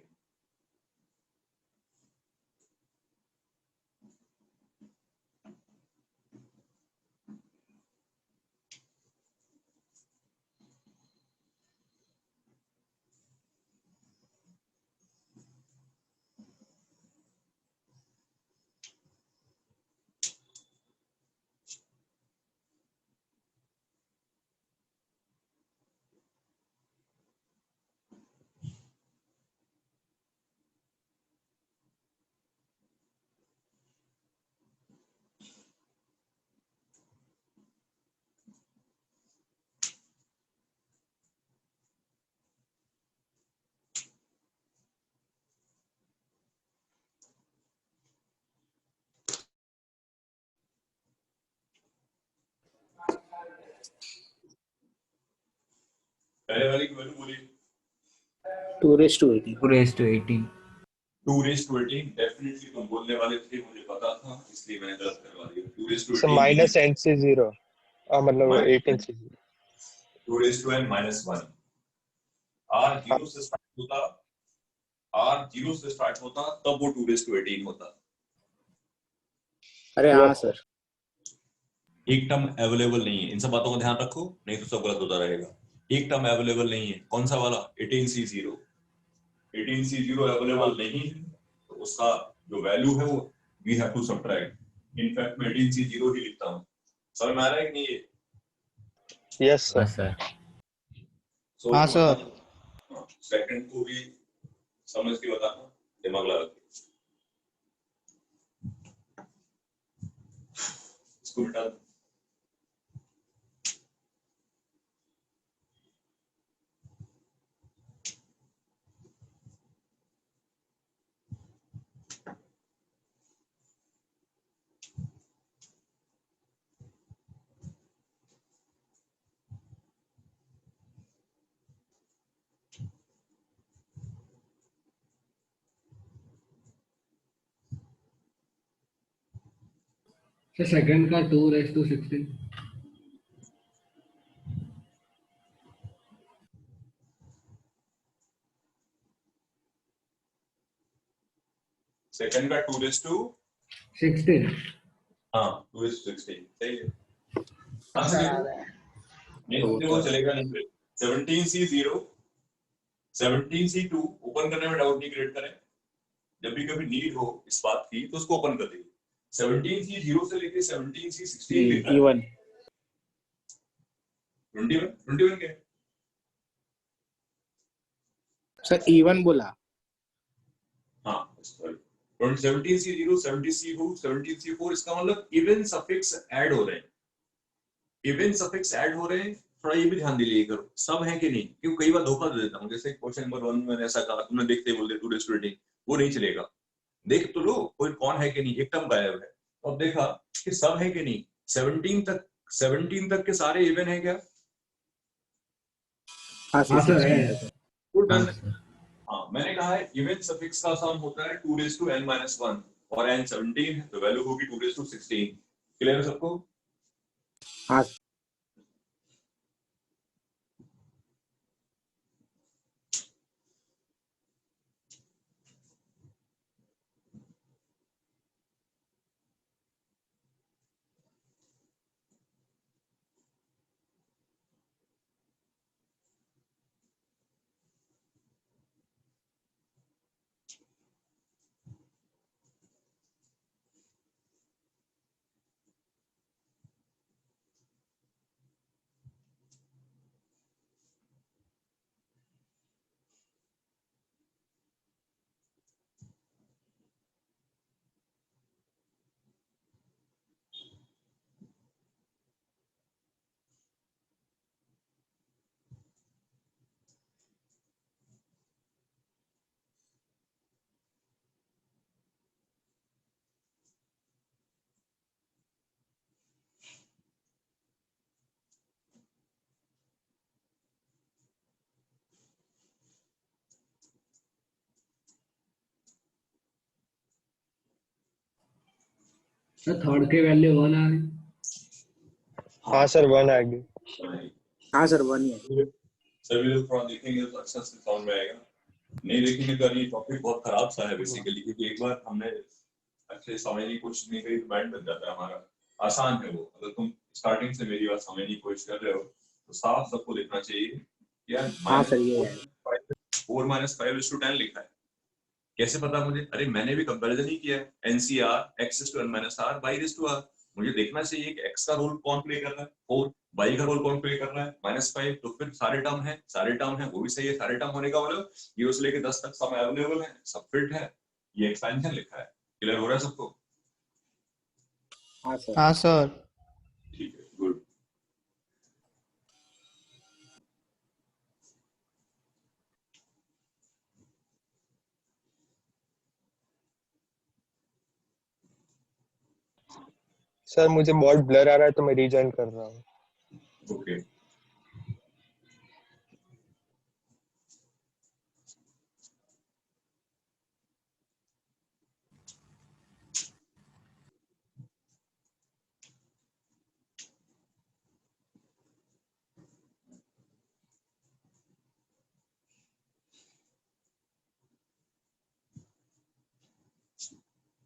पहले वाले की वैल्यू बोलिए। 2:18। 2:18। 2:18 डेफिनेटली तुम बोलने वाले थे, मुझे पता था, इसलिए मैंने गलत करवा दिया। सर 2:18 माइनस NC0, मतलब 18C0। 2n-1। r 0 से स्टार्ट होता, तब वो 2:18 होता। अरे हाँ सर। एक टर्म अवेलेबल नहीं है, इन सब बातों का ध्यान रखो, नहीं तो सब गलत होता रहेगा। एक टर्म अवेलेबल नहीं है, कौन सा वाला? 18C0। 18C0 अवेलेबल नहीं है, तो उसका जो वैल्यू है वो we have to subtract. In fact मैं 18C0 ही लिखता हूँ। समझ में आ रहा है कि नहीं ये? Yes sir. सर। हाँ सर। सेकंड को भी समझ के बताना, दिमाग लगा के। इसको मिटा दो। सर सेकंड का 2:16। सेकंड का 2:16। 16। हाँ 2:16 सही है। हाँ हाँ सर देखो, आ गया। नहीं वो तो तो वो है। चलेगा नहीं फिर। 17C0, 17C2 ओपन करने में डाउट नहीं क्रिएट करें। जब भी कभी नीड हो इस बात की तो उसको ओपन कर देंगे। 17C 0 से लेके 17C 16 लिखा है। इवन 21 क्या है? सर इवन बोला। हाँ सॉरी, 17C 0 17C 2 17C 4, इसका मतलब इवन सफिक्स ऐड हो रहे हैं। इवन सफिक्स ऐड हो रहे हैं, थोड़ा ये भी ध्यान दिलिए करो सब है कि नहीं, क्योंकि कई बार धोखा दे देता हूँ। जैसे क्वेश्चन नंबर 1 मैंने ऐसा कहा, तुमने देखते बोल दिया 2 वो नहीं चलेगा। देख तो लो कोई कौन है कि नहीं, एक टर्म गायब है। अब देखा कि सब है कि नहीं, 17 तक के सारे इवन है क्या? हाँ हाँ सर सर है। 16 तक है। गुड हाँ डन। सर। हाँ मैंने कहा है इवन सफिक्स का सम होता है 2n-1 और n 17 है तो वैल्यू होगी 216। क्लियर है सबको? हाँ सर थर्ड के वैल्यू 1 आ रही। हाँ सर 1 आ गई। हाँ सर 1 ही है। सभी लोग थोड़ा देखेंगे तो अच्छा से समझ में आएगा, नहीं देखेंगे तो ये टॉपिक बहुत खराब सा है बेसिकली, क्योंकि एक बार हमने अच्छे समझने की कोशिश नहीं करी तो माइंड बन जाता है हमारा। आसान है वो, अगर तुम स्टार्टिंग से मेरी बात समझने की कोशिश कर रहे हो तो साफ सबको देखना चाहिए यार। हाँ सर ये है। 4-5 10 लिखा है, कैसे पता मुझे? अरे मैंने भी कंपैरिजन ही किया है, NCR x⁻r y⁻r। मुझे देखना चाहिए कि x का रोल कौन प्ले कर रहा है 4, y का रोल कौन प्ले कर रहा है -5। तो फिर सारे टर्म है वो भी सही है। सारे टर्म होने का मतलब 0 से लेके 10 तक सब अवेलेबल है, सब फिट है। ये एक्सपेंशन लिखा है। क्लियर हो रहा है सबको? हाँ सर। हाँ सर। ठीक है, गुड। सर मुझे बहुत ब्लर आ रहा है तो मैं रीजॉइन कर रहा हूँ। ओके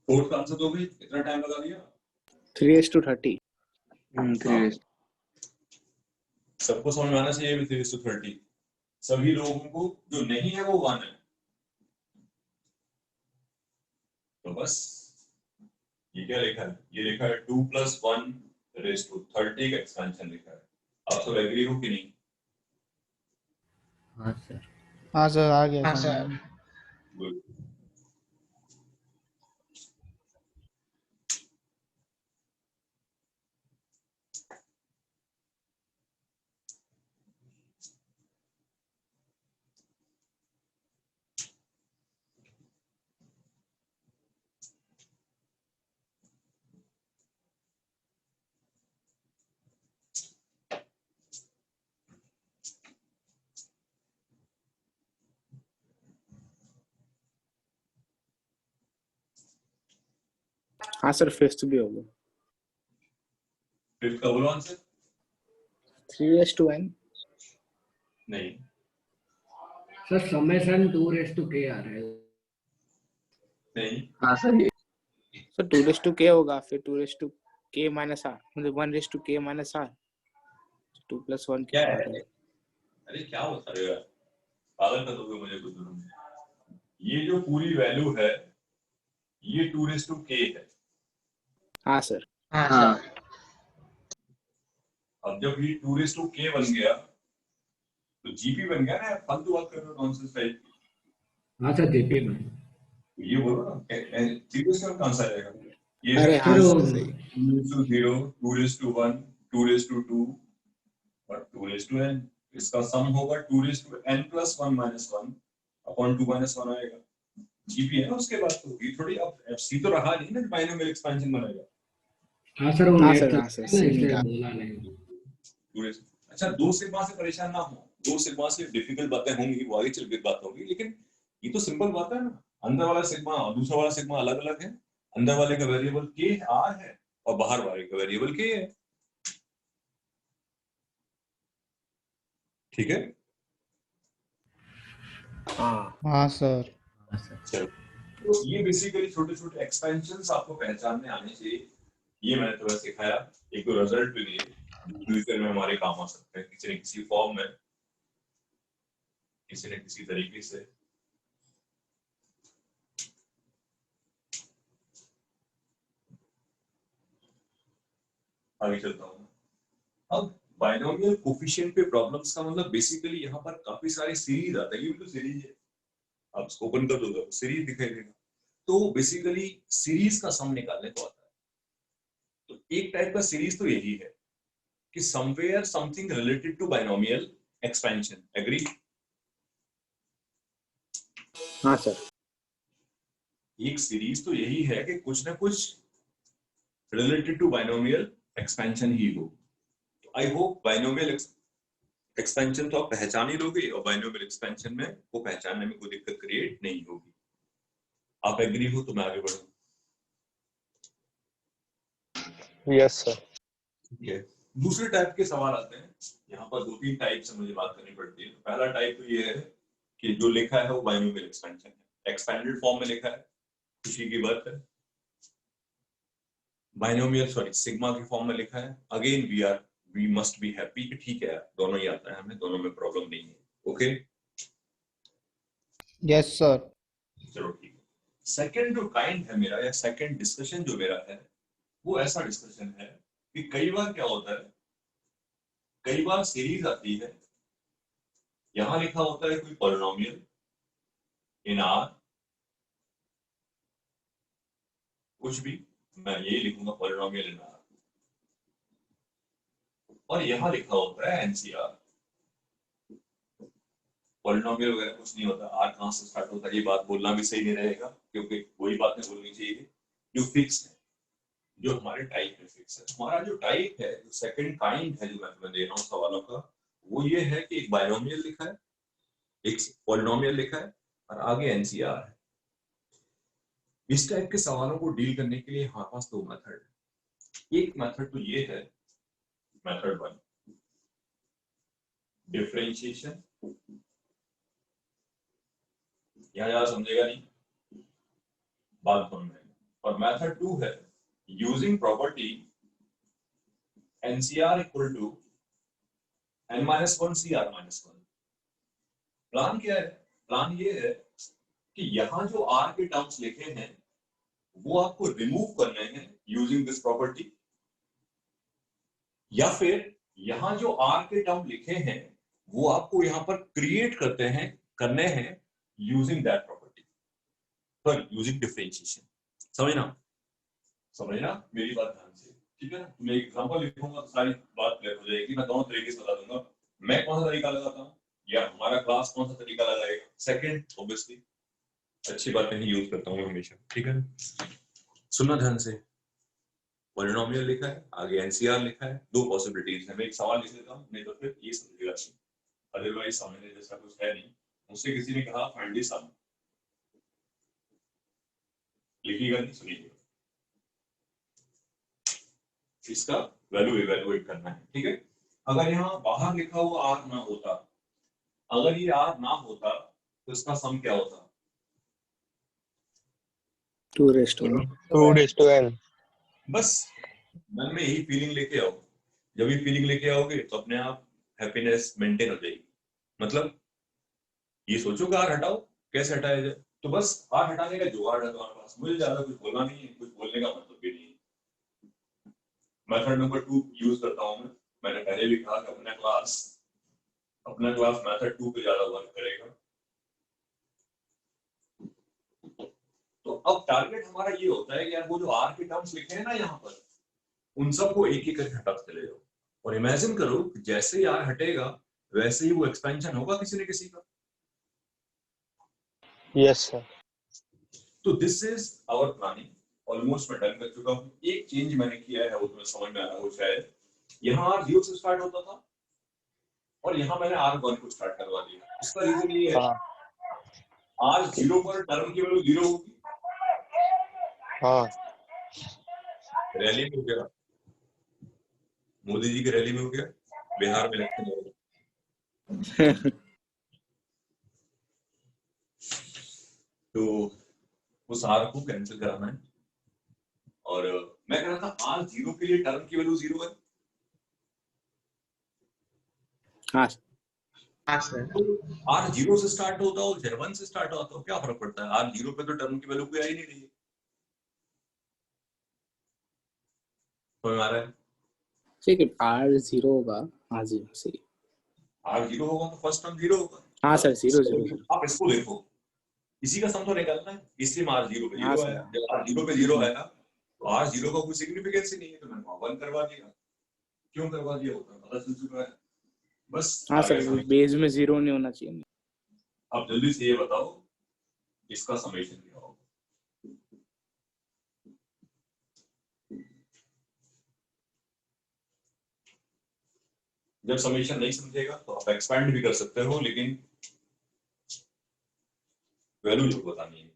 फोर्थ का आंसर तो भी इतना टाइम लगा दिया। 3:30। 3 सबको समझ में आना चाहिए भी 3:30। सभी लोगों को जो नहीं है वो 1 है, तो बस ये क्या लिखा है? ये लिखा है 2 + 1⁻30 का एक्सपेंशन लिखा है। आप सब एग्री हो कि नहीं? हाँ सर। हाँ सर आ गया हाँ समझ सर। में। गुड। हाँ सर फिफ्थ भी हो गया। फिफ्थ का बोलो आंसर। 3:n। नहीं, सर समेशन 2 k आ रहा है। नहीं, हाँ सर ये सर 2k होगा, फिर 2k - r, मतलब 1k - r, 2 + 1 क्या क्या है? है? अरे क्या बता रहे हो यार, पागल कर दोगे मुझे कुछ दिनों में। ये जो पूरी वैल्यू है ये 2k है। हाँ सर। हाँ सर। अब जब ये 2k बन गया तो जीपी बन गया ना, फालतू बात कर रहे हो नॉनसेंस टाइप की। हाँ सर जीपी में। तो ये बोलो ना, जीपी से कहां से आएगा? ये अरे है हाँ सर सर सही। 2:0, 2:1, 2:2 और 2:n। इसका सम होगा 2:n + 1 - 1 अपॉन 2 - 1 आएगा। जीपी है ना उसके बाद। तो ये थोड़ी अब एफसी तो रहा नहीं ना, बाइनोमियल एक्सपेंशन बनेगा। हाँ सर वो हाँ नेट सर तो हाँ सर ना सही इसलिए कहा। बोला नहीं। अच्छा, 2 सिग्मा से परेशान ना हो। 2 सिग्मा से डिफिकल्ट बातें होंगी, वो आगे चल के बात होगी, लेकिन ये तो सिंपल बात है ना। अंदर वाला सिग्मा और दूसरा वाला सिग्मा अलग अलग है। अंदर वाले का वेरिएबल के आर है और बाहर वाले का वेरिएबल के है। ठीक है। हाँ हाँ सर। चलो, तो ये बेसिकली छोटे छोटे एक्सपेंशंस आपको पहचान में आने चाहिए। ये मैंने तुम्हें सिखाया, एक तो रिजल्ट भी दिए, फ्यूचर में हमारे काम आ सकते हैं किसी न किसी फॉर्म में, किसी न किसी तरीके से। आगे चलता हूँ। अब बाइनोमियल कोफिशिएंट पे प्रॉब्लम्स का मतलब बेसिकली यहाँ पर काफी सारी सीरीज आता है। ये तो सीरीज है, आप इसको ओपन कर दो सीरीज दिखाई देगा। तो बेसिकली सीरीज का सम निकालने को आता है। तो एक टाइप का सीरीज तो यही है कि somewhere something related to binomial expansion. Agree? हाँ सर। एक सीरीज तो यही है कि कुछ ना कुछ रिलेटेड टू बाइनोमियल एक्सपेंशन ही हो। तो आई होप बाइनोमियल एक्सपेंशन तो आप पहचान ही लोगे और बाइनोमियल एक्सपेंशन में वो पहचानने में कोई दिक्कत क्रिएट नहीं होगी। आप एग्री हो तो मैं आगे बढ़ूं। Yes sir. ठीक है, दूसरे टाइप के सवाल आते हैं। यहाँ पर 2-3 टाइप से मुझे बात करनी पड़ती है। पहला टाइप तो ये है कि जो लिखा है वो बाइनोमियल एक्सपेंशन है, एक्सपेंडेड फॉर्म में लिखा है, खुशी की बात है। बाइनोमियल सिग्मा की फॉर्म में लिखा है, again we must be happy कि ठीक है, दोनों ही आता है हमें, दोनों में प्रॉब्लम नहीं है। Okay, yes sir. चलो ठीक है। सेकंड जो काइंड है मेरा, या सेकंड डिस्कशन जो मेरा है, वो ऐसा डिस्कशन है कि कई बार क्या होता है, कई बार सीरीज आती है, यहां लिखा होता है कोई पॉलिनोमियल इन आर, कुछ भी, मैं यही लिखूंगा पॉलिनोमियल इन आर, और यहां लिखा होता है एनसीआर। पॉलिनोमियल वगैरह कुछ नहीं होता। आर कहां से स्टार्ट होता है ये बात बोलना भी सही नहीं रहेगा, क्योंकि वही बातें बोलनी चाहिए जो फिक्स है, जो हमारे टाइप में फिक्स है। हमारा जो टाइप है, जो सेकंड काइंड है जो मैं तुम्हें दे रहा हूँ सवालों का, वो ये है कि एक बाइनोमियल लिखा है, एक पॉलिनोमियल लिखा है और आगे एनसीआर है। इस टाइप के सवालों को डील करने के लिए हमारे पास 2 मेथड है। एक मेथड तो ये है, मेथड 1, डिफरेंशिएशन। यहां ज्यादा समझेगा नहीं, बात समझ में। और मेथड 2 है using property NCR equal to n-1 CR-1। Plan क्या है? प्लान ये है कि यहां जो r के टर्म्स लिखे हैं वो आपको रिमूव करने हैं यूजिंग दिस प्रॉपर्टी, या फिर यहां जो r के टर्म लिखे हैं वो आपको यहां पर क्रिएट करने हैं यूजिंग दैट प्रॉपर्टी, पर यूजिंग डिफरेंशिएशन। समझना मेरी बात ध्यान से, ठीक है ना? मैं एग्जांपल लिखूंगा तो सारी बात क्लियर हो जाएगी। मैं दोनों तरीके से बता दूंगा, मैं कौन सा तरीका लगाता हूँ या हमारा क्लास कौन सा तरीका लगाएगा। सेकंड ऑब्वियसली अच्छी बातें ही यूज करता हूँ हमेशा, ठीक है? सुनना ध्यान से। पॉलिनोमियल लिखा है, आगे एनसीआर लिखा है, 2 पॉसिबिलिटीज है। मैं एक सवाल लिख लेता हूँ, नहीं तो फिर ये समझेगा, अदरवाइज समझने जैसा कुछ है नहीं। मुझसे किसी ने कहा फाइंड द सम, लिखिएगा नहीं, सुनिएगा, इसका वैल्यू इवैल्यूएट करना है, ठीक है? अगर यहाँ बाहर लिखा हुआ आर ना होता, अगर ये आर ना होता तो इसका सम क्या होता? 2:n। बस मन में यही फीलिंग लेके आओ। जब ये फीलिंग लेके आओगे तो अपने आप हैप्पीनेस मेंटेन हो जाएगी। मतलब ये सोचो कि आर हटाओ, कैसे हटाया जाए? तो बस आर हटाने का जुगाड़ है तुम्हारे पास, मुझे ज्यादा कुछ बोलना नहीं है, कुछ बोलने का मतलब भी नहीं है। मेथड नंबर 2 यूज करता हूं मैं। मैंने पहले भी कहा कि अपना क्लास मेथड 2 पे ज्यादा वर्क करेगा। तो अब टारगेट हमारा ये होता है कि यार वो जो आर के टर्म्स लिखे हैं ना यहाँ पर, उन सबको एक एक करके हटाते चले जाओ, और इमेजिन करो कि जैसे ही आर हटेगा वैसे ही वो एक्सपेंशन होगा किसी न किसी का। Yes sir. तो this is our planning. Almost मैं डन कर चुका हूँ। एक चेंज मैंने किया है, वो तुम्हें समझ में आया हो शायद। यहाँ आर 0 से स्टार्ट होता था और यहाँ मैंने आर 1 को स्टार्ट करवा दिया। इसका रीजन ये है, हाँ आर 0 पर टर्म की वैल्यू 0 होगी। हाँ रैली में हो गया, मोदी जी की रैली में हो गया, बिहार में इलेक्शन हो गया। तो उस आर को कैंसिल कराना है। और मैं कह रहा था आर 0 के लिए टर्म की वैल्यू 0 है। हाँ हाँ सर। तो आर 0 से स्टार्ट होता हो चाहे 1 से स्टार्ट होता हो, क्या फर्क पड़ता है? आर 0 पे तो टर्म की वैल्यू कोई आ ही नहीं रही है। समझ में आ रहा है? ठीक है, R0 होगा। हाँ जी सही। आर 0 होगा तो फर्स्ट टर्म 0 होगा। हाँ सर, 0 आप इसको देखो, इसी का सम तो निकालना है, इसलिए आर 0 पे हाँ 0 सर। आया। जब आर 0 पे 0 आया तो आर 0 का कोई सिग्निफिकेंस ही नहीं है, तो मैंने वहां 1 करवा दिया। क्यों करवा दिया होता पता चल चुका है। बस हाँ आगे सर, बेस में 0 नहीं होना चाहिए। अब जल्दी से ये बताओ इसका समेशन क्या होगा। जब समेशन नहीं समझेगा तो आप एक्सपैंड भी कर सकते हो, लेकिन वैल्यू जो बतानी है।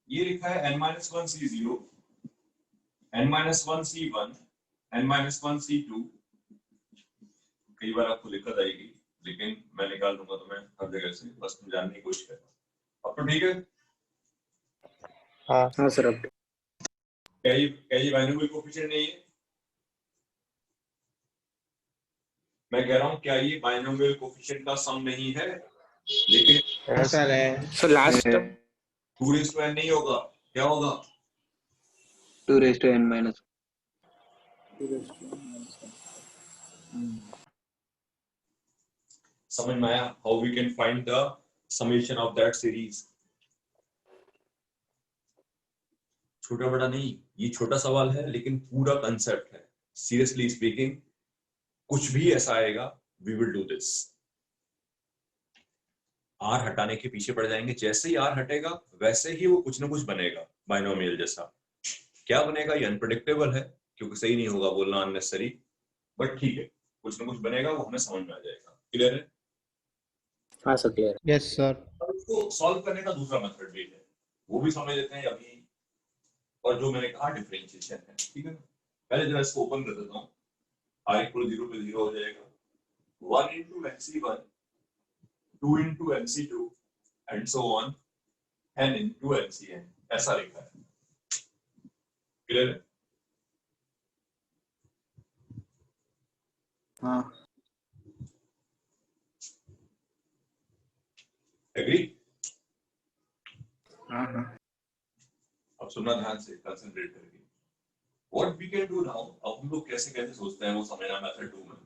ये लिखा है n-1 C0, n-1 C1, n-1 C2। कई बार आपको दिक्कत आएगी, लेकिन मैं निकाल दूंगा तुम्हें हर जगह से, बस तुम जानने की कोशिश करना। अब तो ठीक है? हाँ हाँ सर। अब क्या ये बाइनोमियल कोएफिशिएंट नहीं है? मैं कह रहा हूँ क्या ये बाइनोमियल कोएफिशिएंट का सम नहीं है? लेकिन हाँ सर है। सर लास्ट टर्म 2n नहीं होगा, क्या होगा? 2n-. समझ में आया how we can find the summation of that series? छोटा बड़ा नहीं, ये छोटा सवाल है लेकिन पूरा कंसेप्ट है। सीरियसली स्पीकिंग, कुछ भी ऐसा आएगा we will do this. R हटाने के पीछे पड़ जाएंगे, जैसे ही आर हटेगा वैसे ही वो कुछ ना कुछ बनेगा बाइनोमियल जैसा। क्या बनेगा ये अनप्रेडिक्टेबल है, क्योंकि सही नहीं होगा बोलना अननेसेसरी, बट ठीक है कुछ ना कुछ बनेगा, वो हमें समझ में आ जाएगा। क्लियर है? हाँ सर क्लियर। Yes sir. अब इसको सॉल्व करने का दूसरा मेथड भी है, वो भी समझ लेते हैं अभी। और जो मैंने कहा डिफरेंशिएशन है, ठीक है ना? पहले जरा इसको ओपन कर देता हूँ। r = 0 पे 0 हो जाएगा। 1 into nc1, 2 into nc2 and so on, n into ncn, ऐसा लिखा है। क्लियर है? हाँ एग्री? हाँ हाँ। अब सुनना ध्यान से, कंसंट्रेट करके। What we can do now, अब हम लोग कैसे कैसे सोचते हैं वो समझना मेथड 2 में।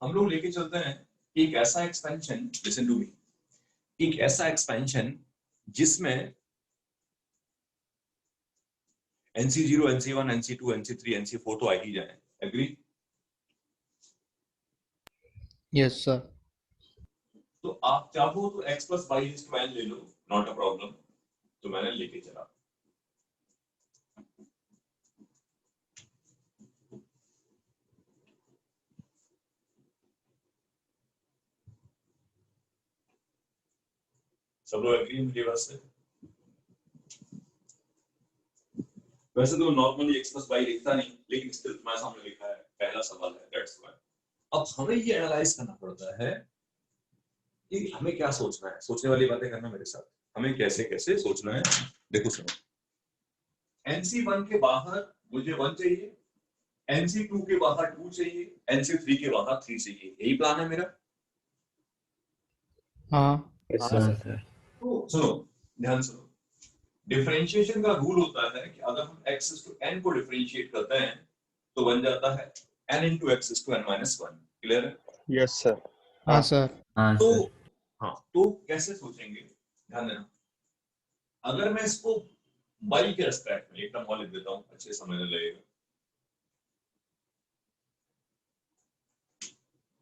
हम लोग लेके चलते हैं एक ऐसा एक्सपेंशन, लिसन टू मी, एक ऐसा एक्सपेंशन जिसमें NC0, NC1, NC2, NC3, NC4 तो आ ही जाए। एग्री? Yes sir. तो आप चाहो तो x + y ले लो, नॉट अ प्रॉब्लम। तो मैंने लेके चला। सब लोग एग्री मुझे बात से? वैसे तो नॉर्मली x + y लिखता नहीं, लेकिन स्टिल तुम्हारे सामने लिखा है, पहला सवाल है, दैट्स व्हाई। अब हमें ये एनालाइज करना पड़ता है कि हमें क्या सोचना है, सोचने वाली बातें करना मेरे साथ, हमें कैसे कैसे सोचना है। देखो सुनो, NC1 के बाहर मुझे 1 चाहिए, NC2 के बाहर 2 चाहिए, NC3 के बाहर 3 चाहिए, यही प्लान है मेरा। हाँ हाँ सर। तो सुनो, ध्यान सुनो, डिफरेंशिएशन का रूल होता है कि अगर हम x to n को डिफरेंशिएट करते हैं तो बन जाता है n into x to n minus 1। Clear है? Yes sir. हाँ सर। तो हाँ, तो कैसे सोचेंगे, ध्यान देना। अगर मैं इसको बाई के रेस्पेक्ट में एक टर्म और लिख देता हूँ, अच्छे समझने लगेगा।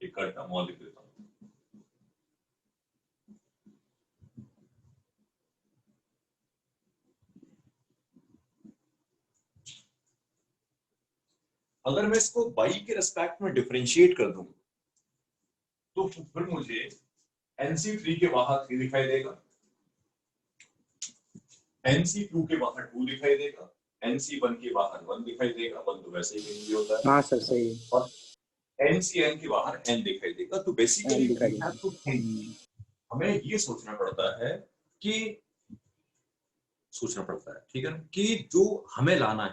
एक टर्म और लिख देता हूँ। अगर मैं इसको बाई के रेस्पेक्ट में डिफरेंशिएट कर दूं तो फिर मुझे NC3 के बाहर 3 दिखाई देगा, NC2 के बाहर 2 दिखाई देगा, NC1 के बाहर 1 दिखाई देगा, 1 तो वैसे ही कहीं भी होता है, हाँ सर सही है, और NCN के बाहर n दिखाई देगा। तो N बेसिकली दिखाई देगा। हमें ये सोचना पड़ता है कि ठीक है ना, कि जो हमें लाना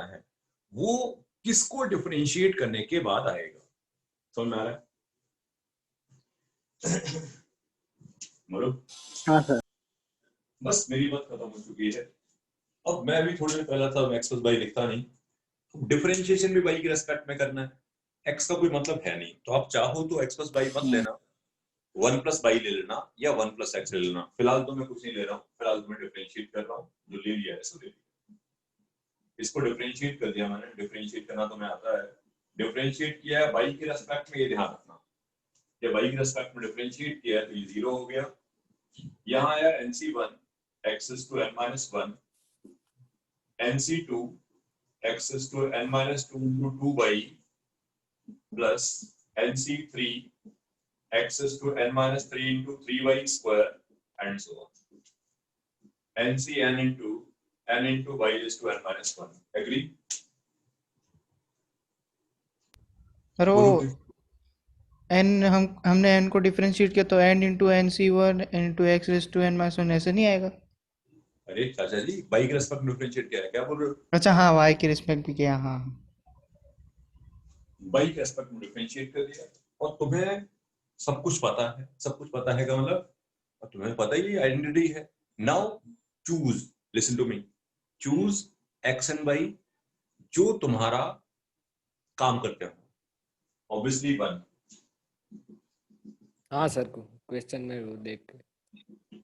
है, वो किसको डिफरेंशिएट करने के बाद आएगा। समझ में आ रहा है? बोलो। हाँ सर। बस मेरी बात खत्म हो चुकी है। अब मैं अभी थोड़ी देर पहला था एक्स प्लस बाई लिखता नहीं, डिफरेंशिएशन भी बाई के रेस्पेक्ट में करना है, एक्स का कोई मतलब है नहीं, तो आप चाहो तो एक्स प्लस बाई मत लेना, 1 प्लस बाई ले लेना या 1 प्लस एक्स ले लेना। फिलहाल तो मैं कुछ नहीं ले रहा हूँ, फिलहाल तो मैं डिफरेंशिएट कर रहा हूँ, जो ले लिया है सो ले लिया। इसको डिफरेंशिएट कर दिया मैंने, डिफरेंशिएट करना तो मैं आता है, डिफरेंशिएट किया है बाई के रेस्पेक्ट में, ये ध्यान रखना, जब बाई के रेस्पेक्ट में डिफरेंशिएट किया तो ये 0 हो गया। यहाँ आया NC1 x is to n minus 1, NC2 x is to n minus 2 into 2y plus NC3 x is to n minus 3 into 3y square and so on. NCn into n into y is to n minus 1. Agree? Sir वो N हमने N को differentiate किया तो N into NC1 into X raise to N minus 1 ऐसे नहीं आएगा? अरे चाचा जी, बाई के रेस्पेक्ट में डिफरेंशिएट किया है, क्या बोल रहे हो? अच्छा हाँ, वाई की रिस्पेक्ट भी किया, हाँ। बाई के रेस्पेक्ट में डिफरेंशिएट कर दिया और तुम्हें सब कुछ पता है, सब कुछ पता है का मतलब तुम्हें पता ही आइडेंटिटी है। Now choose, listen to me, choose X and Y जो तुम्हारा काम करते हो, ऑब्वियसली 1। हाँ सर को क्वेश्चन में वो देख के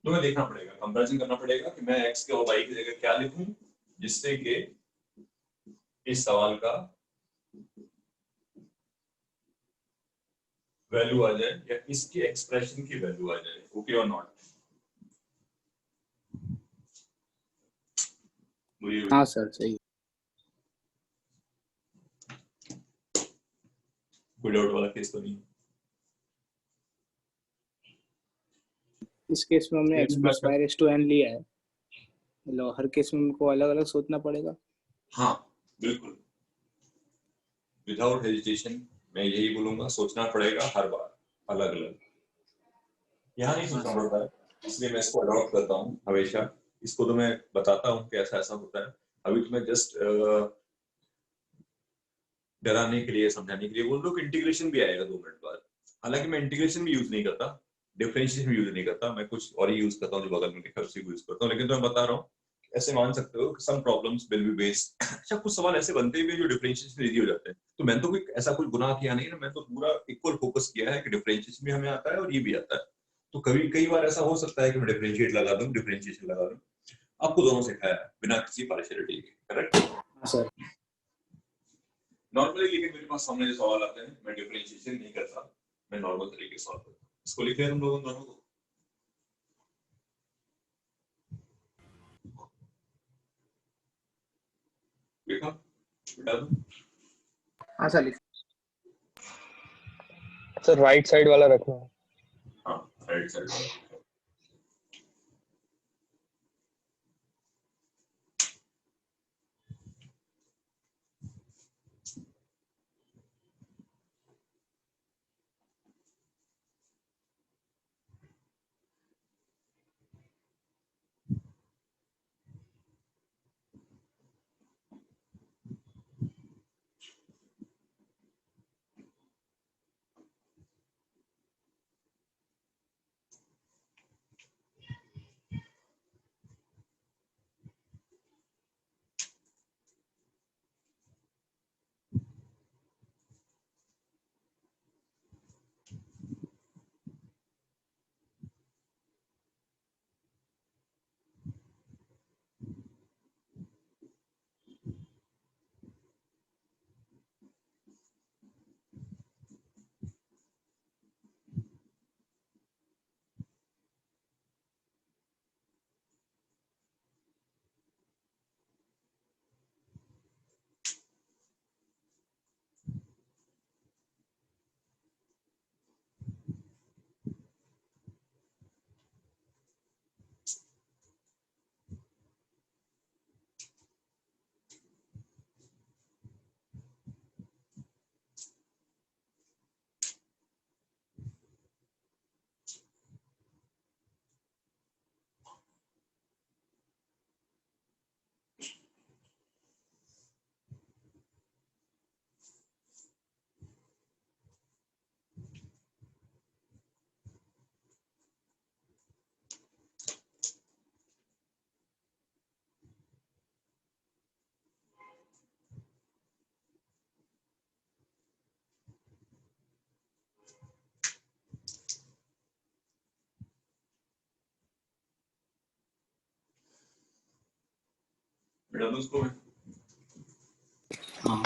तुम्हें देखना पड़ेगा, कंपैरिजन करना पड़ेगा कि मैं एक्स के और वाई की जगह क्या लिखूं जिससे कि इस सवाल का वैल्यू आ जाए या इसकी एक्सप्रेशन की वैल्यू आ जाए। ओके और नॉट? हाँ सर सही। कोई डाउट वाला केस तो नहीं? इस केस में हमने x plus y raised to n लिया है, मतलब हर केस में हमको अलग अलग सोचना पड़ेगा। हाँ बिल्कुल, विदाउट हेजिटेशन मैं यही बोलूंगा, सोचना पड़ेगा हर बार अलग अलग, यहाँ नहीं सोचना पड़ता है, इसलिए मैं इसको अडॉप्ट करता हूँ हमेशा। इसको तो मैं बताता हूँ कि ऐसा ऐसा होता है, अभी तो मैं जस्ट डराने के लिए, समझाने के लिए बोल रहा हूँ कि इंटीग्रेशन भी आएगा 2 मिनट बाद। हालांकि मैं इंटीग्रेशन भी यूज नहीं करता, डिफरेंशिएशन भी यूज नहीं करता, मैं कुछ और ही यूज करता हूँ, जो बगल में लिखा है उसी को यूज करता हूँ। लेकिन तो मैं बता रहा हूँ, ऐसे मान सकते हो कि some problems will be based. अच्छा, कुछ सवाल ऐसे बनते भी जो डिफरेंशिएशन इजी हो जाते हैं, तो मैंने तो कोई ऐसा कुछ गुनाह किया नहीं ना, मैं तो पूरा इक्वल फोकस किया है कि डिफरेंशिएशन भी हमें आता है और ये भी आता है। तो कभी कई बार ऐसा हो सकता है कि मैं डिफरेंशिएट लगा दूं, डिफरेंशिएशन लगा दूं, आपको दोनों सिखाया है बिना किसी पार्शियलिटी के, करेक्ट? सर नॉर्मली लेकिन मेरे पास सामने जो सवाल आते हैं मैं डिफरेंशिएशन नहीं करता, मैं नॉर्मल तरीके से सॉल्व करता हूं। इसको लिख लिया तुम लोगों दोनों को? देखा बेटा? हाँ सर लिख। सर राइट साइड वाला रखना है। हाँ राइट साइड वाला। डाल दो उसको मैं।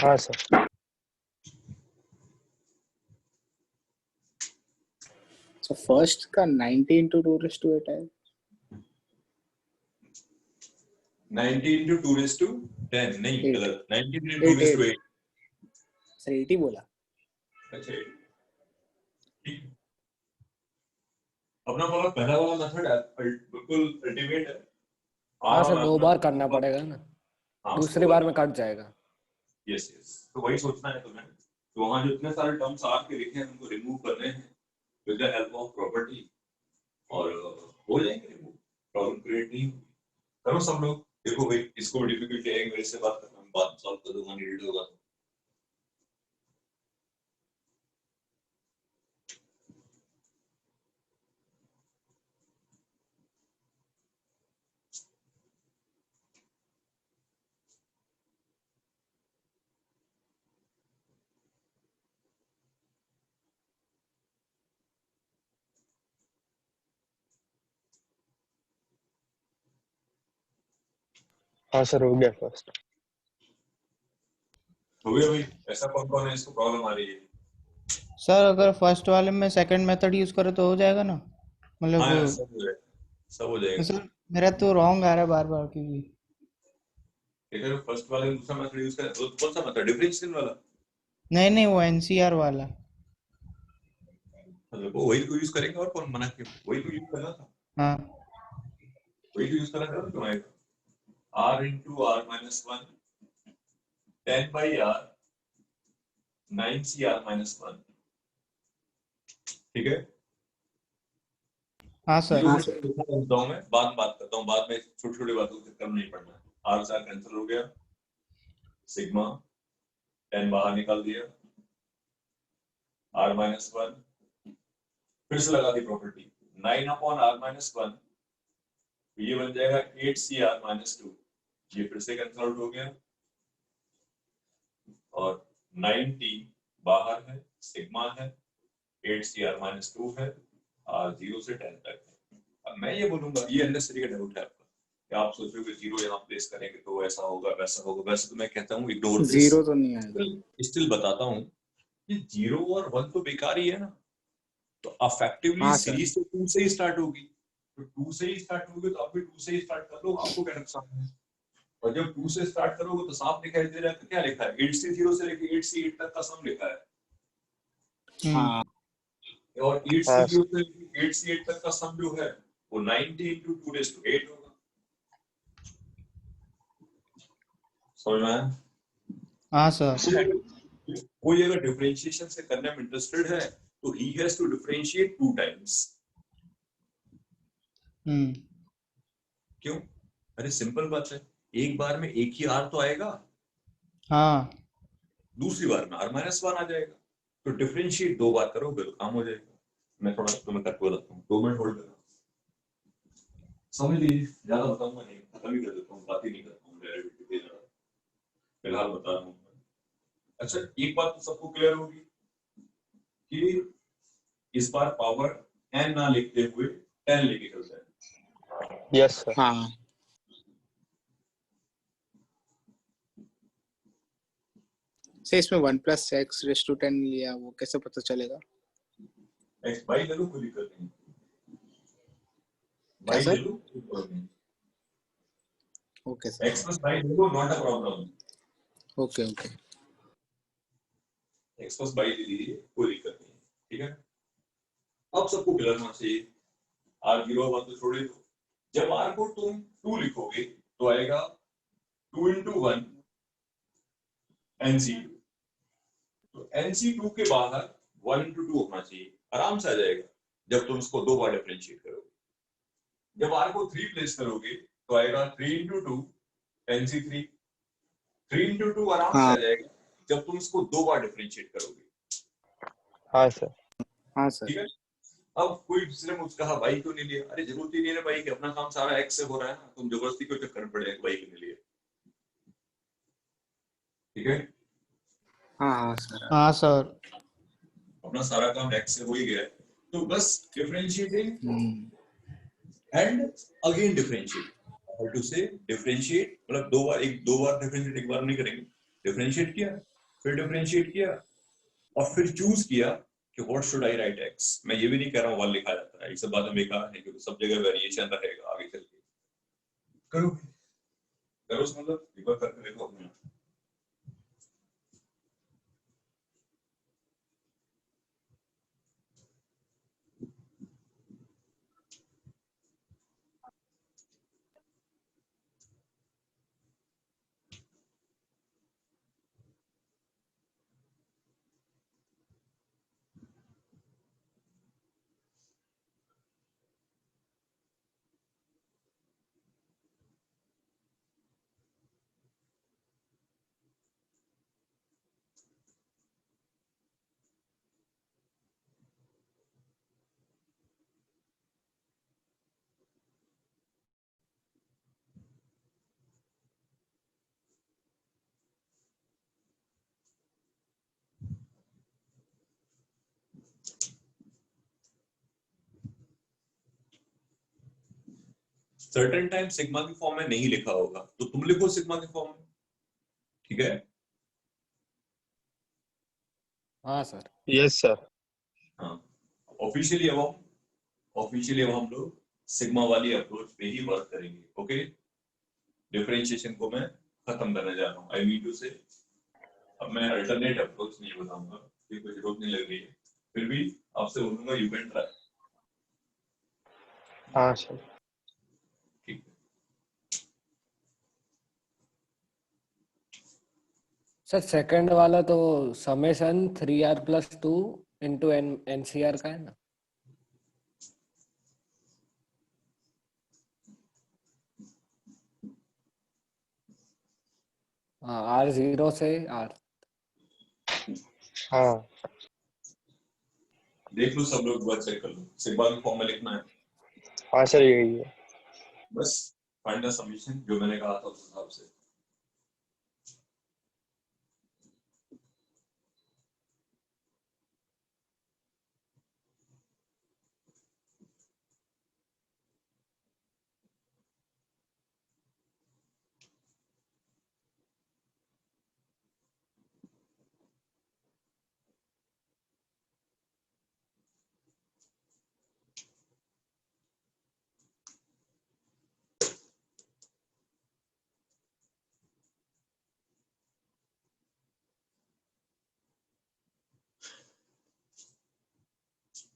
हाँ सर। So first का 90 into 2 raised to 8 है. 90 into 2 raised to 10 नहीं, 8. गलत। 90 into 2 raised to 8। सर 80 बोला. अच्छा, ठीक। अपना वाला पहला वाला मेथड बिल्कुल अल्टीमेट है। हाँ सर, 2 बार करना पड़ेगा ना, दूसरी बार में कट जाएगा। यस यस, तो वही सोचना है तुम्हें। तो वहाँ जो इतने सारे टर्म्स आर के लिखे हैं उनको रिमूव करने हैं with the help of property, और हो जाएंगे रिमूव, प्रॉब्लम क्रिएट नहीं होगी। करो सब लोग। देखो भाई, इसको डिफिकल्टी है, मेरे से बात करना, मैं बात सॉल्व कर दूंगा, नीड होगा तो। हाँ सर, हो गया फर्स्ट। हो गया भाई। ऐसा कौन कौन है इसको प्रॉब्लम आ रही है? सर अगर फर्स्ट वाले में सेकंड मेथड यूज करो तो हो जाएगा ना, मतलब हाँ, सब हो जाएगा, सब हो जाएगा। सर मेरा तो रॉन्ग आ रहा है बार बार क्योंकि देखो फर्स्ट वाले में दूसरा मेथड यूज करें तो कौन सा मेथड? डिफरेंशियल वाला? नहीं वो एनसीआर वाला। मतलब वो वही तो यूज करेंगे, और कौन मना किया? वही तो यूज करना था, हाँ वही तो यूज करना था। तो आएगा r into r minus 1 10 by r 9c r minus 1, ठीक है। हाँ सर। हाँ, लिखता हूँ मैं, बाद में बात करता हूँ, बाद में छोटी छोटी बातों के चक्कर में नहीं पड़ना है। r से r कैंसिल हो गया, सिग्मा 10 बाहर निकाल दिया, r minus 1 फिर से लगा दी प्रॉपर्टी 9 upon r minus 1, ये बन जाएगा 8c r minus 2, ये फिर से कैंसिल आउट हो गया, और 90 बाहर है, सिग्मा है, 8c r minus 2 है, r 0 से 10 तक है। अब मैं ये बोलूंगा, ये अननेसेसरी का डाउट है आपका, कि आप सोच रहे हो कि 0 यहाँ प्लेस करेंगे तो ऐसा होगा वैसा होगा। वैसे तो मैं कहता हूँ इग्नोर दिस, 0 तो नहीं आएगा। स्टिल बताता हूँ कि 0 और 1 तो बेकार ही है ना। तो अफेक्टिवली हाँ सर। सीरीज तो 2 से ही स्टार्ट होगी, तो 2 से ही स्टार्ट होगी, तो आप भी 2 से ही स्टार्ट कर लो, आपको क्या नुकसान है। और जब 2 से स्टार्ट करोगे तो साफ दिखाई दे रहा है, तो क्या लिखा है? 8c0 से लेके 8c8 तक का सम लिखा है। हाँ और 8c0 से लेके 8c8 तक का सम जो है वो 90 into 2 raised to 8 होगा। समझ में आया? हाँ सर। कोई अगर डिफरेंशिएशन से करने में इंटरेस्टेड है तो he has to differentiate 2 times। क्यों? अरे सिंपल बात है, एक बार में एक ही r तो आएगा, हाँ दूसरी बार में r minus 1 आ जाएगा, तो डिफरेंशिएट 2 बार करोगे तो काम हो जाएगा। मैं थोड़ा तुम्हें करके बताता हूँ, 2 मिनट होल्ड करना, समझ लीजिए। ज्यादा बताऊंगा नहीं, खत्म ही कर देता हूँ, बात ही नहीं करता हूँ डेरिवेटिव पे ज्यादा, फिलहाल बता रहा हूँ। अच्छा, एक बात तो सबको क्लियर होगी कि इस बार पावर n ना लिखते हुए 10 लेके चलते हैं। Yes sir. हाँ से इसमें 1 plus x raised to 10 लिया, वो कैसे पता चलेगा? x बाई ले लो, कोई दिक्कत नहीं, क्या बाई सर? ले लो, कोई प्रॉब्लम नहीं। Okay sir. x plus by ले लो, not a problem. Okay okay. x plus by ले लीजिए, कोई दिक्कत नहीं, ठीक है। अब सबको क्लियर होना चाहिए, r0 1 तो छोड़ दो। जब r को तुम 2 लिखोगे तो आएगा 2 into 1 nc2, तो nc2 के बाहर 1 into 2 होना चाहिए, आराम से आ जाएगा जब तुम इसको 2 बार डिफरेंशिएट करोगे। जब r को 3 प्लेस करोगे तो आएगा 3 into 2 nc3, 3 into 2 आराम से आ जाएगा जब तुम इसको 2 बार डिफरेंशिएट करोगे। हाँ सर। हाँ सर। ठीक है। अब कोई दूसरे ने मुझसे कहा भाई क्यों नहीं लिया? अरे जरूरत ही नहीं है भाई, कि अपना काम सारा x से हो रहा है ना, तुम जबरदस्ती क्यों चक्कर में पड़े भाई क्यों नहीं लिया? ठीक है। हाँ हाँ सर। हाँ सर। अपना सारा काम x से हो ही गया है, तो बस differentiating and again differentiate, have to से डिफरेंशिएट, मतलब दो बार डिफरेंशिएट, एक बार नहीं करेंगे, डिफरेंशिएट किया, फिर डिफरेंशिएट किया और फिर चूज किया कि what should I right x. मैं ये भी नहीं कह रहा हूँ 1 लिखा जाता है, ये सब बातें बेकार है क्योंकि सब जगह वेरिएशन रहेगा आगे चल के। करो करो मतलब एक बार करके देखो अपने आप। सर्टेन टाइम सिग्मा की फॉर्म में नहीं लिखा होगा तो तुम लिखो सिग्मा की फॉर्म में, ठीक है? हाँ सर। Yes sir. हाँ, ऑफिशियली अब हम लोग सिग्मा वाली अप्रोच पे ही वर्क करेंगे। ओके, डिफरेंशिएशन को मैं खत्म करने जा रहा हूँ। आई मीन टू से अब मैं अल्टरनेट अप्रोच नहीं बताऊंगा, ये कुछ जरूरत नहीं लग रही है, फिर भी आपसे बोलूंगा यू कैन ट्राई। हाँ सर। ठीक है, सर सेकंड वाला तो समेशन 3r+2 इंटू NCR का है ना? हाँ, R0 से R। हाँ देख लो सब लोग, बात चेक कर लो, सिग्मा की फॉर्म में लिखना है हाँ सर, यही है। बस। फाइंड द समीशन जो मैंने कहा था उस हिसाब से।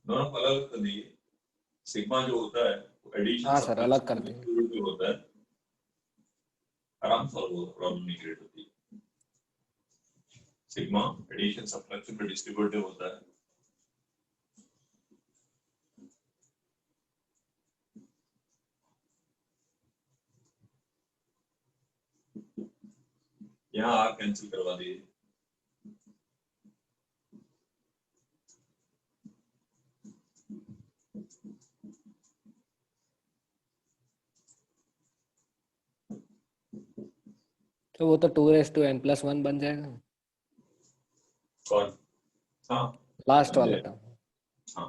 दोनों को अलग कर दिए। सिग्मा जो होता है वो एडिशन हाँ सर, अलग कर दिए। जो होता है, आराम से प्रॉब्लम नहीं क्रिएट होती। सिग्मा एडिशन सब्ट्रैक्शन पे डिस्ट्रीब्यूटिव होता है। यहाँ आर कैंसिल करवा दिए। तो वो तो 2n+1 बन जाएगा। कौन? हाँ, लास्ट वाला टर्म। हाँ,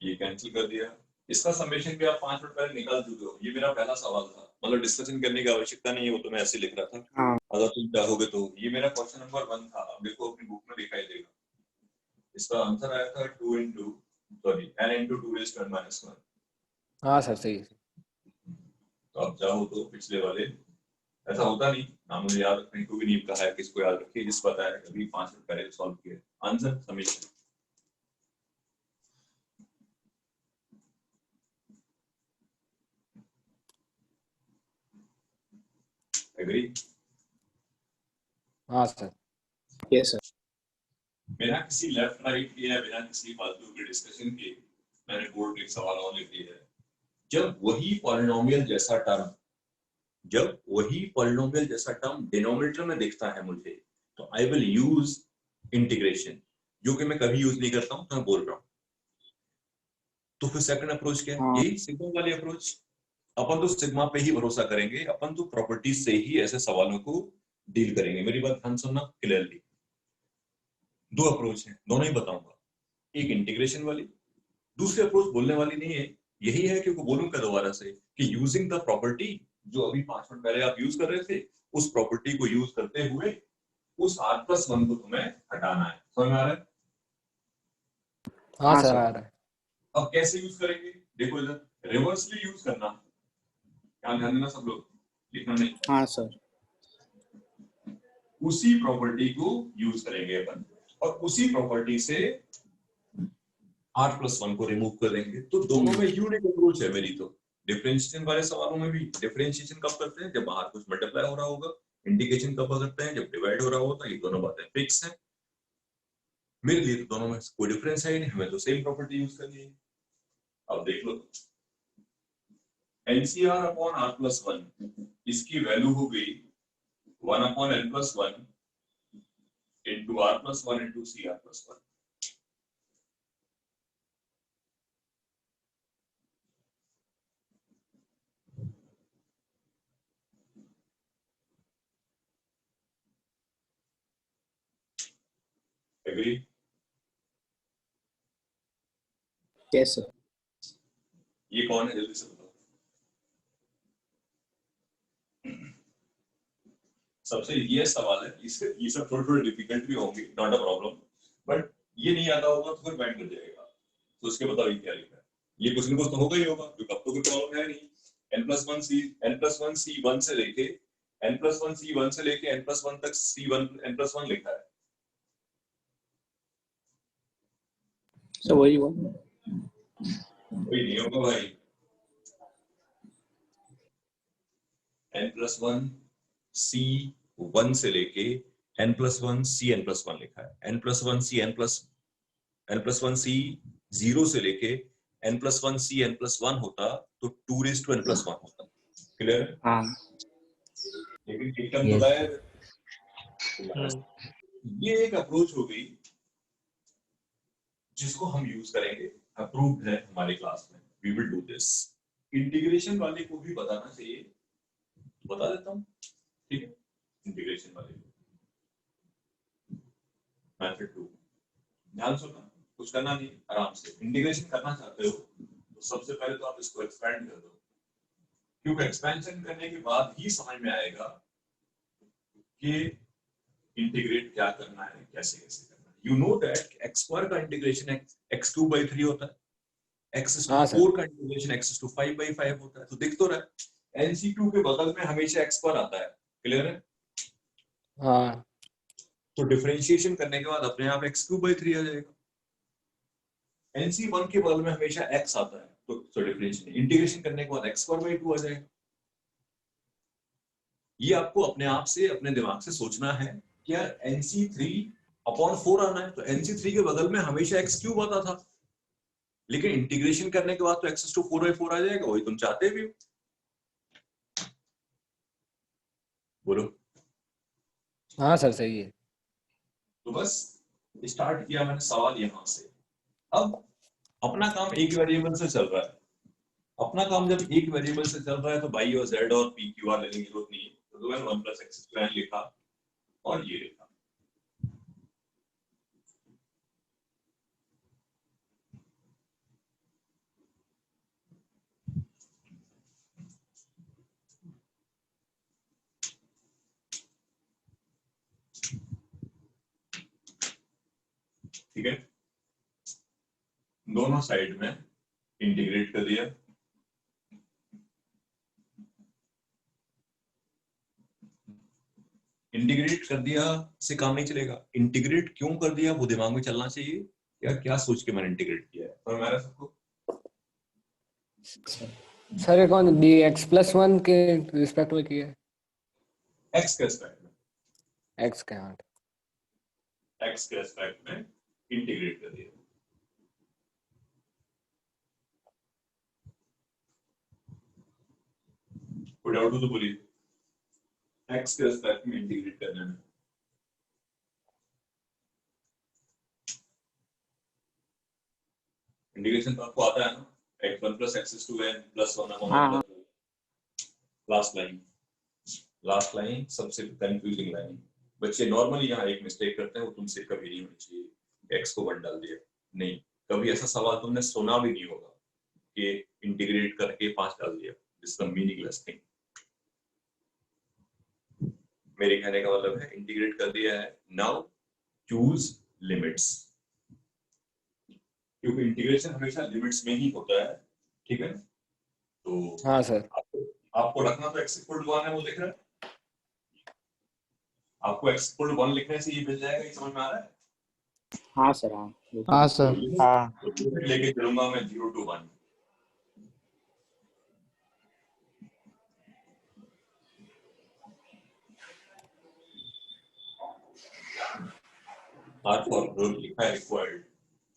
ये कैंसिल कर दिया। इसका समेशन भी आप 5 मिनट पहले निकाल चुके हो। ये मेरा पहला सवाल था, मतलब डिस्कशन करने की आवश्यकता नहीं है, वो तो मैं ऐसे लिख रहा था। हाँ। अगर तुम चाहोगे तो ये मेरा क्वेश्चन नंबर 1 था। अब देखो अपनी बुक में दिखाई देगा। इसका आंसर आया था n into 2 हाँ सर, सही है। तो आप चाहो तो पिछले वाले, ऐसा होता नहीं ना, मुझे याद रखने को भी नहीं कहा है, किसको याद रखिए, जिस पता है कभी 5 मिनट पहले सॉल्व किया। Answer summation. एग्री? हाँ सर। Yes sir. बिना किसी लेफ्ट राइट के या बिना किसी फालतू के डिस्कशन के मैंने बोर्ड पे एक सवाल और लिख दिया है। जब वही पॉलिनोमियल जैसा टर्म डिनोमिनेटर में दिखता है मुझे, तो आई विल यूज इंटीग्रेशन, जो कि मैं कभी यूज नहीं करता हूं, तो मैं बोल रहा हूं। तो फिर सेकंड अप्रोच क्या है? हाँ। यही सिग्मा वाली अप्रोच। अपन तो सिग्मा पे ही भरोसा करेंगे, अपन तो प्रॉपर्टीज से ही ऐसे सवालों को डील करेंगे। मेरी बात ध्यान सुनना क्लियरली। 2 अप्रोच है, दोनों ही बताऊंगा। एक इंटीग्रेशन वाली, दूसरी अप्रोच बोलने वाली नहीं है यही है, क्योंकि बोलूं क्या दोबारा से कि यूजिंग द प्रॉपर्टी, जो अभी 5 मिनट पहले आप यूज कर रहे थे, उस प्रॉपर्टी को यूज करते हुए उस r+1 को तुम्हें हटाना है। समझ में आ रहा है? हाँ हाँ सर सर। आ रहा है। अब कैसे यूज करेंगे, देखो इधर रिवर्सली यूज करना, ध्यान देना सब लोग, लिखना नहीं। हाँ सर। उसी प्रॉपर्टी को यूज करेंगे अपन, और उसी प्रॉपर्टी से r+1 को रिमूव करेंगे। तो दोनों में यूनिक अप्रोच है मेरी। तो डिफरेंशिएशन वाले सवालों में भी डिफरेंशिएशन कब करते हैं, जब बाहर कुछ मल्टीप्लाई हो रहा होगा। इंटीग्रेशन कब करते हैं, जब डिवाइड हो रहा होता है। ये दोनों बातें फिक्स है मेरे लिए, तो दोनों में कोई डिफरेंस है ही नहीं, हमें तो सेम प्रॉपर्टी यूज करनी है। अब देख लो, NCR अपॉन r+1, इसकी वैल्यू हो गई 1/n+1 into r+1 into CR+1। Agree? Yes sir. ये कौन है, जल्दी से बताओ। सबसे ये सवाल है, इसके ये सब थोड़े थोड़े डिफिकल्ट भी होंगे, नॉट अ प्रॉब्लम, बट ये नहीं आता होगा तो फिर बैंड कर जाएगा। तो उसके बताओ ये क्या लिखा है। ये कुछ ना कुछ तो होगा ही होगा, क्योंकि अब तो कोई प्रॉब्लम है नहीं। n+1 C1 से लेके n+1 तक C1 n+1 लिखा है। सर वही वो। कोई नहीं होगा भाई। n+1 C1 से लेके n+1 C n+1 लिखा है। n+1 C 0 से लेके n+1 C n+1 होता तो 2n+1 होता। क्लियर है? हाँ। लेकिन एकदम तो गायब है। ये एक अप्रोच हो गई जिसको हम यूज करेंगे, अप्रूव्ड है हमारे क्लास में। We will do this. Integration वाले को भी बताना चाहिए, बता देता हूँ, ठीक है। इंटीग्रेशन वाले मेथड 2, ध्यान सुनना, कुछ करना नहीं, आराम से। इंटीग्रेशन करना चाहते हो तो सबसे पहले तो आप इसको एक्सपेंड कर दो, क्योंकि एक्सपेंशन करने के बाद ही समझ में आएगा कि इंटीग्रेट क्या करना है, कैसे कैसे करना है। यू नो दैट x² का इंटीग्रेशन x2/3 होता है, x4 का इंटीग्रेशन x5/5 होता है। तो दिख तो रहा है, NC2 के बगल में हमेशा x² आता है। क्लियर है? हाँ। तो डिफरेंशिएशन करने के बाद अपने आप x3/3 आ जाएगा। NC1 के बगल में हमेशा x आता है, तो डिफरेंशिएशन इंटीग्रेशन करने के बाद x²/2 आ जाएगा। ये आपको अपने आप से, अपने दिमाग से सोचना है कि यार NC3/4 आना है, तो NC3 के बगल में हमेशा x³ आता था, लेकिन इंटीग्रेशन करने के बाद तो x4/4 आ जाएगा। वही तुम चाहते भी हो। बोलो। हाँ सर सही है। तो बस स्टार्ट किया मैंने सवाल यहां से। अब अपना काम एक वेरिएबल से चल रहा है। अपना काम जब एक वेरिएबल से चल रहा है तो y और z और p q r लेने की जरूरत नहीं है। तो 1+x² लिखा और ये लिखा। ठीक है, दोनों साइड में इंटीग्रेट कर दिया। इंटीग्रेट कर दिया से काम नहीं चलेगा। इंटीग्रेट क्यों कर दिया वो दिमाग में चलना चाहिए, या क्या सोच के मैंने इंटीग्रेट किया है। और हमारा सबको सर ये कौन dx+1 के रिस्पेक्ट में किया है? x के रिस्पेक्ट में, x के, हाँ। x के रिस्पेक्ट में इंटीग्रेट कर दिया। कोई डाउट हो तो बोलिए। x के रिस्पेक्ट में इंटीग्रेट करने में इंटीग्रेशन तो आपको आता है ना, x1+x2n+1/n+1। लास्ट लाइन सबसे कंफ्यूजिंग लाइन। बच्चे नॉर्मली यहाँ एक मिस्टेक करते हैं, वो तुमसे कभी नहीं होनी चाहिए। x को 1 डाल दिया, नहीं, कभी ऐसा सवाल तुमने सुना भी नहीं होगा कि इंटीग्रेट करके 5 डाल दिया, this is the meaningless thing. मेरे कहने का मतलब है इंटीग्रेट कर दिया है, नाउ चूज लिमिट्स, क्योंकि इंटीग्रेशन हमेशा लिमिट्स में ही होता है, ठीक है। तो हाँ सर। आपको रखना तो x इक्वल टू 1 है, वो दिख रहा है आपको, x इक्वल टू 1 लिखने से ये मिल जाएगा, ये समझ में आ रहा है? हाँ सर, हाँ हाँ तो सर। लिमिट लेके चलूंगा मैं 0 to 1। आर फॉर रूल लिखा है रिक्वायर्ड,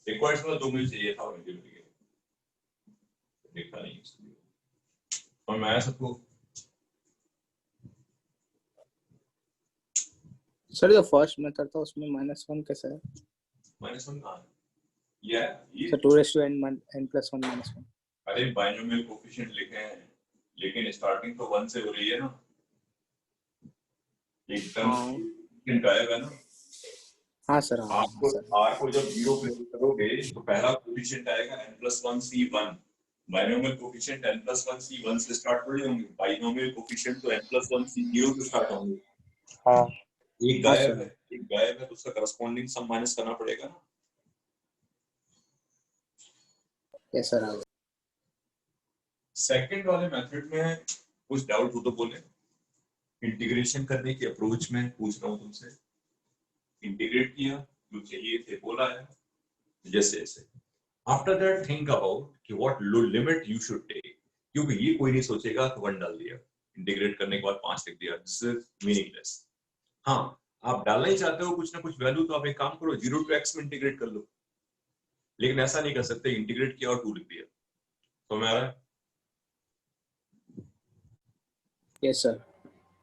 रिक्वायर्ड में 2 मिल चाहिए था, मुझे मिल गया, लिखा नहीं इसलिए। और मैं सबको सर जो फर्स्ट मेथड था उसमें -1 कैसा है? -1 कहाँ है? ये सर 2n+1 -1। अरे बाइनोमियल कोफिशिएंट लिखे हैं, लेकिन स्टार्टिंग तो 1 से हो रही है ना, एक टर्म हाँ गायब है ना। हाँ सर, हाँ हाँ आपको सर। r को जब 0 प्लेस करोगे तो पहला कोफिशिएंट आएगा n+1 c1। Binomial coefficient n+1 c1 से स्टार्ट थोड़ी होंगे, बाइनोमियल कोफिशिएंट तो n+1 c0 से स्टार्ट होंगे। हाँ एक हाँ गायब सर। है, एक गायब है, तो उसका करस्पॉन्डिंग सम माइनस करना पड़ेगा ना। यस सर, हाँ। सेकंड वाले मेथड में कुछ डाउट हो तो बोले, इंटीग्रेशन करने की अप्रोच में पूछ रहा हूँ तुमसे। इंटीग्रेट किया, जो चाहिए थे बोला है, जैसे ऐसे। आफ्टर दैट थिंक अबाउट कि what limit you should take, क्योंकि ये कोई नहीं सोचेगा तो 1 डाल दिया, इंटीग्रेट करने के बाद 5 लिख दिया, दिस इज मीनिंगलेस। हाँ, आप डालना ही चाहते हो कुछ ना कुछ वैल्यू, तो आप एक काम करो 0 to x में इंटीग्रेट कर लो, लेकिन ऐसा नहीं कर सकते इंटीग्रेट किया और 2 लिख दिया, तो मैं आ रहा है। Yes sir.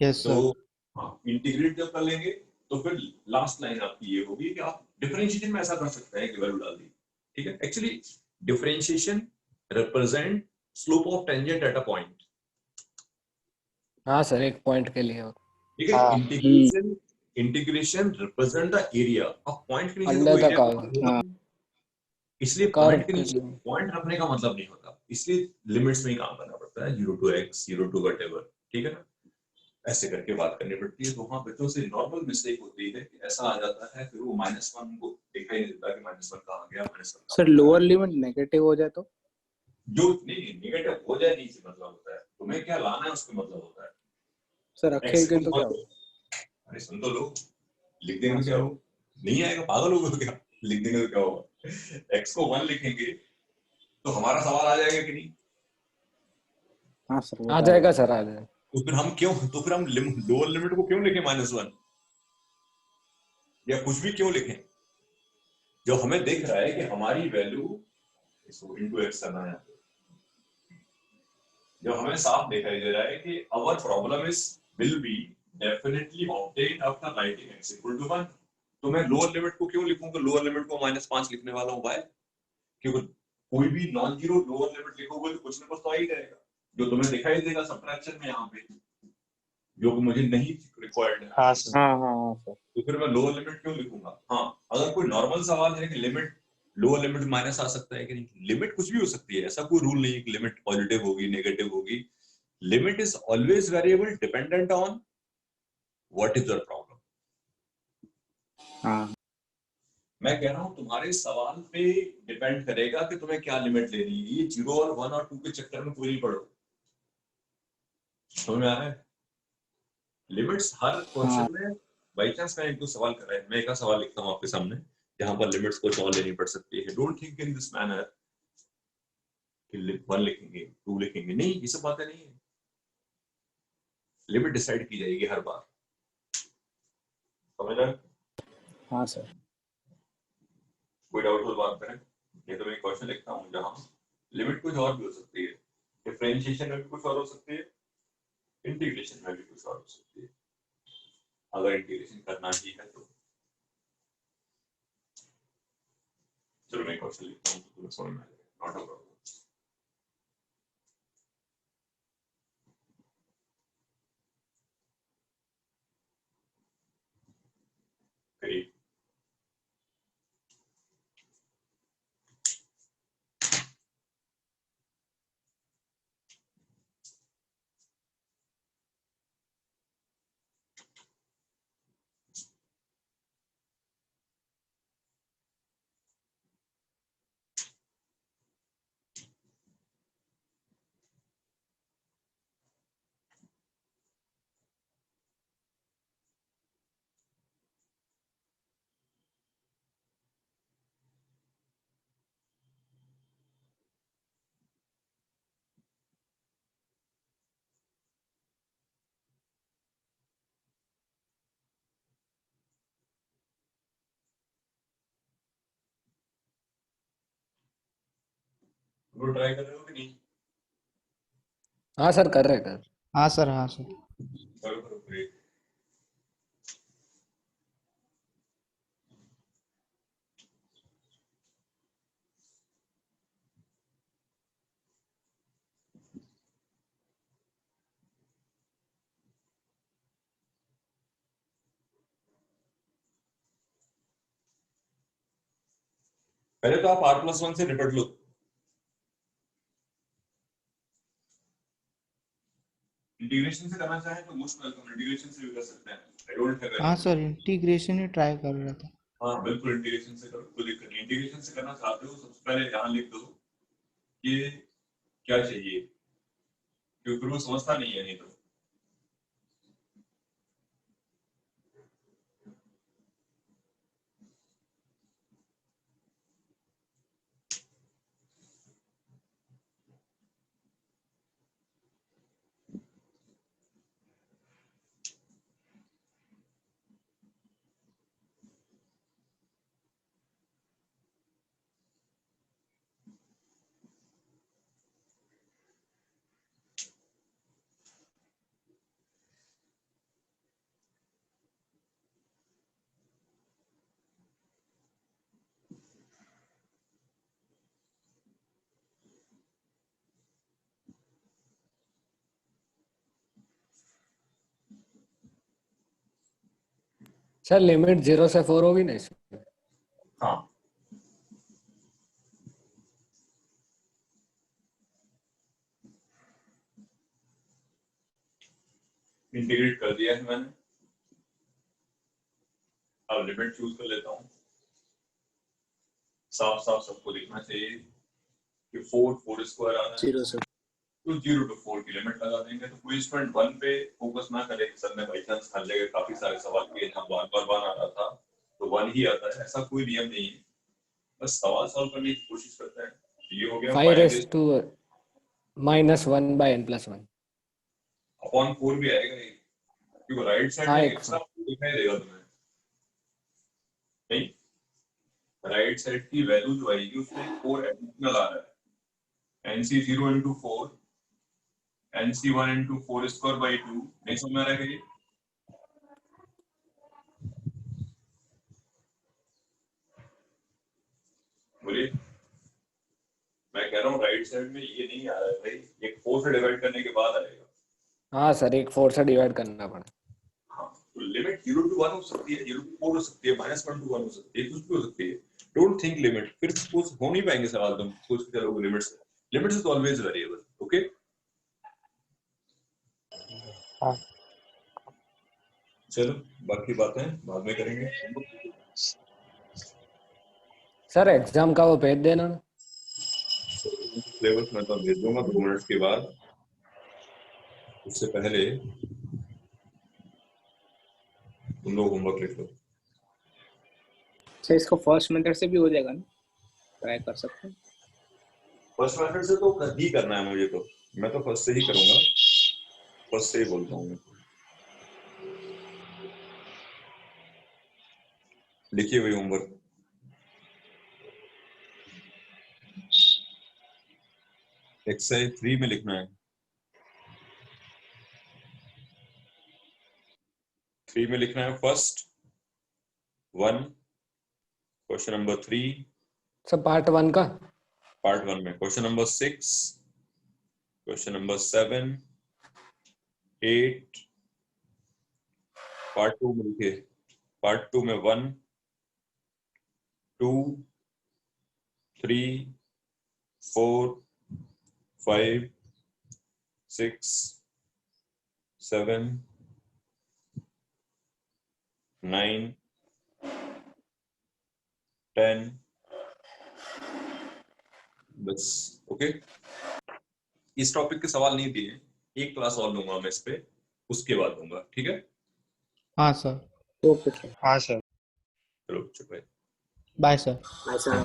यस तो सर। हाँ, इंटीग्रेट जब कर लेंगे तो फिर लास्ट लाइन आपकी ये होगी कि आप डिफरेंशिएशन में ऐसा कर सकते हैं कि वैल्यू डाल दी, ठीक है। Actually differentiation represent slope of tangent at a point, हाँ सर, एक पॉइंट के लिए ठीक है। हाँ। Integration integration represent the area, अब पॉइंट के नीचे तो अंडर कोई द एरिया कर्व, हाँ इसलिए कर्व पॉइंट के के नीचे लिए। पॉइंट रखने का मतलब नहीं होता, इसलिए लिमिट्स में ही काम करना पड़ता है, 0 to x 0 to whatever, ठीक है ना, ऐसे करके बात करनी पड़ती है। तो हाँ, बच्चों से नॉर्मल मिस्टेक होती है कि ऐसा आ जाता है, फिर वो -1 को दिखाई नहीं देता कि -1 कहाँ गया, -1 कहाँ सर, गया। लोअर लिमिट नेगेटिव हो जाए तो? जो नहीं नेगेटिव हो जाए नहीं से मतलब होता है, तुम्हें क्या लाना है उसका मतलब होता है। सर रखे x गए को तो क्या मत, हो? अरे सुन तो लो, लिख देंगे हाँ तो क्या सर। हो, नहीं आएगा, पागल हो गए क्या, लिख देंगे तो क्या होगा, x को 1 लिखेंगे तो हमारा सवाल आ जाएगा कि नहीं। हाँ सर, वो आ तो जाएगा आएगा। सर, आ जाएगा। तो फिर हम लोअर लिमिट को क्यों लिखें -1, या कुछ भी क्यों लिखें, जो हमें दिख रहा है कि हमारी वैल्यू इसको इनटू x करना है, जो हमें साफ दिखाई दे रहा है कि our problem is will be definitely obtained after writing x equal to 1। तो मैं लोअर लिमिट को क्यों लिखूंगा, लोअर लिमिट को -5 लिखने वाला हूं भाई, क्योंकि कोई भी नॉन जीरो लोअर लिमिट लिखोगे तो कुछ ना कुछ तो आ ही जाएगा, जो तुम्हें दिखाई देगा सबट्रैक्शन में यहाँ पे, जो कि मुझे नहीं रिक्वायर्ड है। हाँ सर। हाँ हाँ हाँ सर। तो फिर मैं लोअर लिमिट क्यों लिखूंगा। हाँ, अगर कोई नॉर्मल सवाल है कि लिमिट लोअर लिमिट माइनस आ सकता है कि नहीं, लिमिट कुछ भी हो सकती है, ऐसा कोई रूल नहीं है कि लिमिट पॉजिटिव होगी नेगेटिव होगी। Limit is always variable dependent on what is your problem. हाँ मैं कह रहा हूं तुम्हारे सवाल पे डिपेंड करेगा कि तुम्हें क्या लिमिट लेनी है, ये 0 और 1 और 2 के चक्कर में कोई नहीं पड़ो, समझ में आ रहा है। लिमिट्स हर हाँ क्वेश्चन में, बाई चांस मैं एक दो सवाल कर रहा है, मैं एक सवाल लिखता हूँ आपके सामने जहां पर लिमिट्स को और लेनी पड़ सकती है, don't think in this manner कि 1 लिखेंगे 2 लिखेंगे, नहीं, ये सब बातें नहीं है। लिमिट डिसाइड की जाएगी हर बार, समझ रहे हैं? हाँ सर। कोई डाउट हो तो बात करें, नहीं तो मैं क्वेश्चन लिखता हूँ जहां लिमिट कुछ और भी हो सकती है, डिफरेंशिएशन में भी कुछ और हो सकती है, इंटीग्रेशन में भी कुछ और हो सकती है, अगर इंटीग्रेशन करना ही है तो। चलो मैं क्वेश्चन लिखता हूँ तो तुम्हें समझ में आ जाएगा, नॉट अ प्रॉब्लम। करिए। तुम लोग ट्राई कर रहे हो कि नहीं? हाँ सर कर रहे कर। हाँ सर, हाँ सर। करो करो great. पहले तो आप r+1 से निपट लो। इंटीग्रेशन से करना चाहे तो मोस्ट वेलकम, इंटीग्रेशन से भी कर सकते हैं। आई डोंट हैव हाँ सर, इंटीग्रेशन ही ट्राई कर रहा था। हाँ बिल्कुल इंटीग्रेशन से करो, कोई दिक्कत नहीं। इंटीग्रेशन से करना चाहते हो सबसे पहले यहाँ लिख दो कि क्या चाहिए, क्योंकि फिर वो समझता नहीं है नहीं तो। सर लिमिट 0 से 4 होगी ना इसमें? हाँ इंटीग्रेट कर दिया है मैंने। अब लिमिट चूज कर लेता हूँ। साफ साफ सबको दिखना चाहिए कि 4 स्क्वायर आ रहा है, 0 से तो 0 to 4 की लिमिट लगा देंगे। तो कोई स्टूडेंट 1 पे फोकस ना करे सर ने बाई चांस हर जगह काफी सारे सवाल किए जहाँ बार बार 1 आ रहा था तो 1 ही आता है, ऐसा कोई नियम नहीं है। बस सवाल सॉल्व करने की कोशिश करते हैं। ये हो गया 5⁻⁻⁴/n+1। अपॉन 4 भी आएगा ये, क्योंकि राइट साइड हाँ में एक एक्स्ट्रा दिखाई देगा तुम्हें नहीं। राइट साइड की वैल्यू जो आएगी उसमें 4 एडिशनल आ रहा है। NC0 into 4 NC1 into 4 square by 2 नहीं समझ में आ रहा है ये? बोलिए। मैं कह रहा हूँ राइट साइड में ये नहीं आ रहा है भाई, एक 4 से डिवाइड करने के बाद आएगा। हाँ सर एक 4 से डिवाइड करना पड़ा। हाँ तो लिमिट 0 to 1 हो सकती है, 0 to 4 हो सकती है, -1 to 1 हो सकती है, कुछ भी हो सकती है। डोंट थिंक लिमिट, फिर सपोज हो नहीं पाएंगे सवाल तुम सोच के चलोगे limit is always variable. Okay हाँ चलो बाकी बातें बाद में करेंगे। सर एग्जाम का वो भेज देना ना। सिलेबस मैं तो भेज दूंगा 2 मिनट के बाद। उससे पहले तुम लोग होमवर्क लिख लो। अच्छा, इसको फर्स्ट मेथड से भी हो जाएगा ना, ट्राई कर सकते हैं। फर्स्ट मेथड से तो ही करना है मुझे, तो मैं तो फर्स्ट से ही करूंगा, फर्स्ट से ही बोलता हूँ मैं। लिखिए वही होमवर्क। एक्सरसाइज 3 में लिखना है। 3 में लिखना है first 1 question number 3 sir part 1 का पार्ट 1 में, question number 6 question number 7 8 part 2 में लिखिए। पार्ट 2 में 1 2 3 4 5 6 7 9 10 बस। ओके इस टॉपिक के सवाल नहीं दिए, एक क्लास और लूंगा मैं इस पे, उसके बाद दूंगा, ठीक है? हाँ सर। ओके हाँ सर। चलो चुप है। Bye sir. ऐसा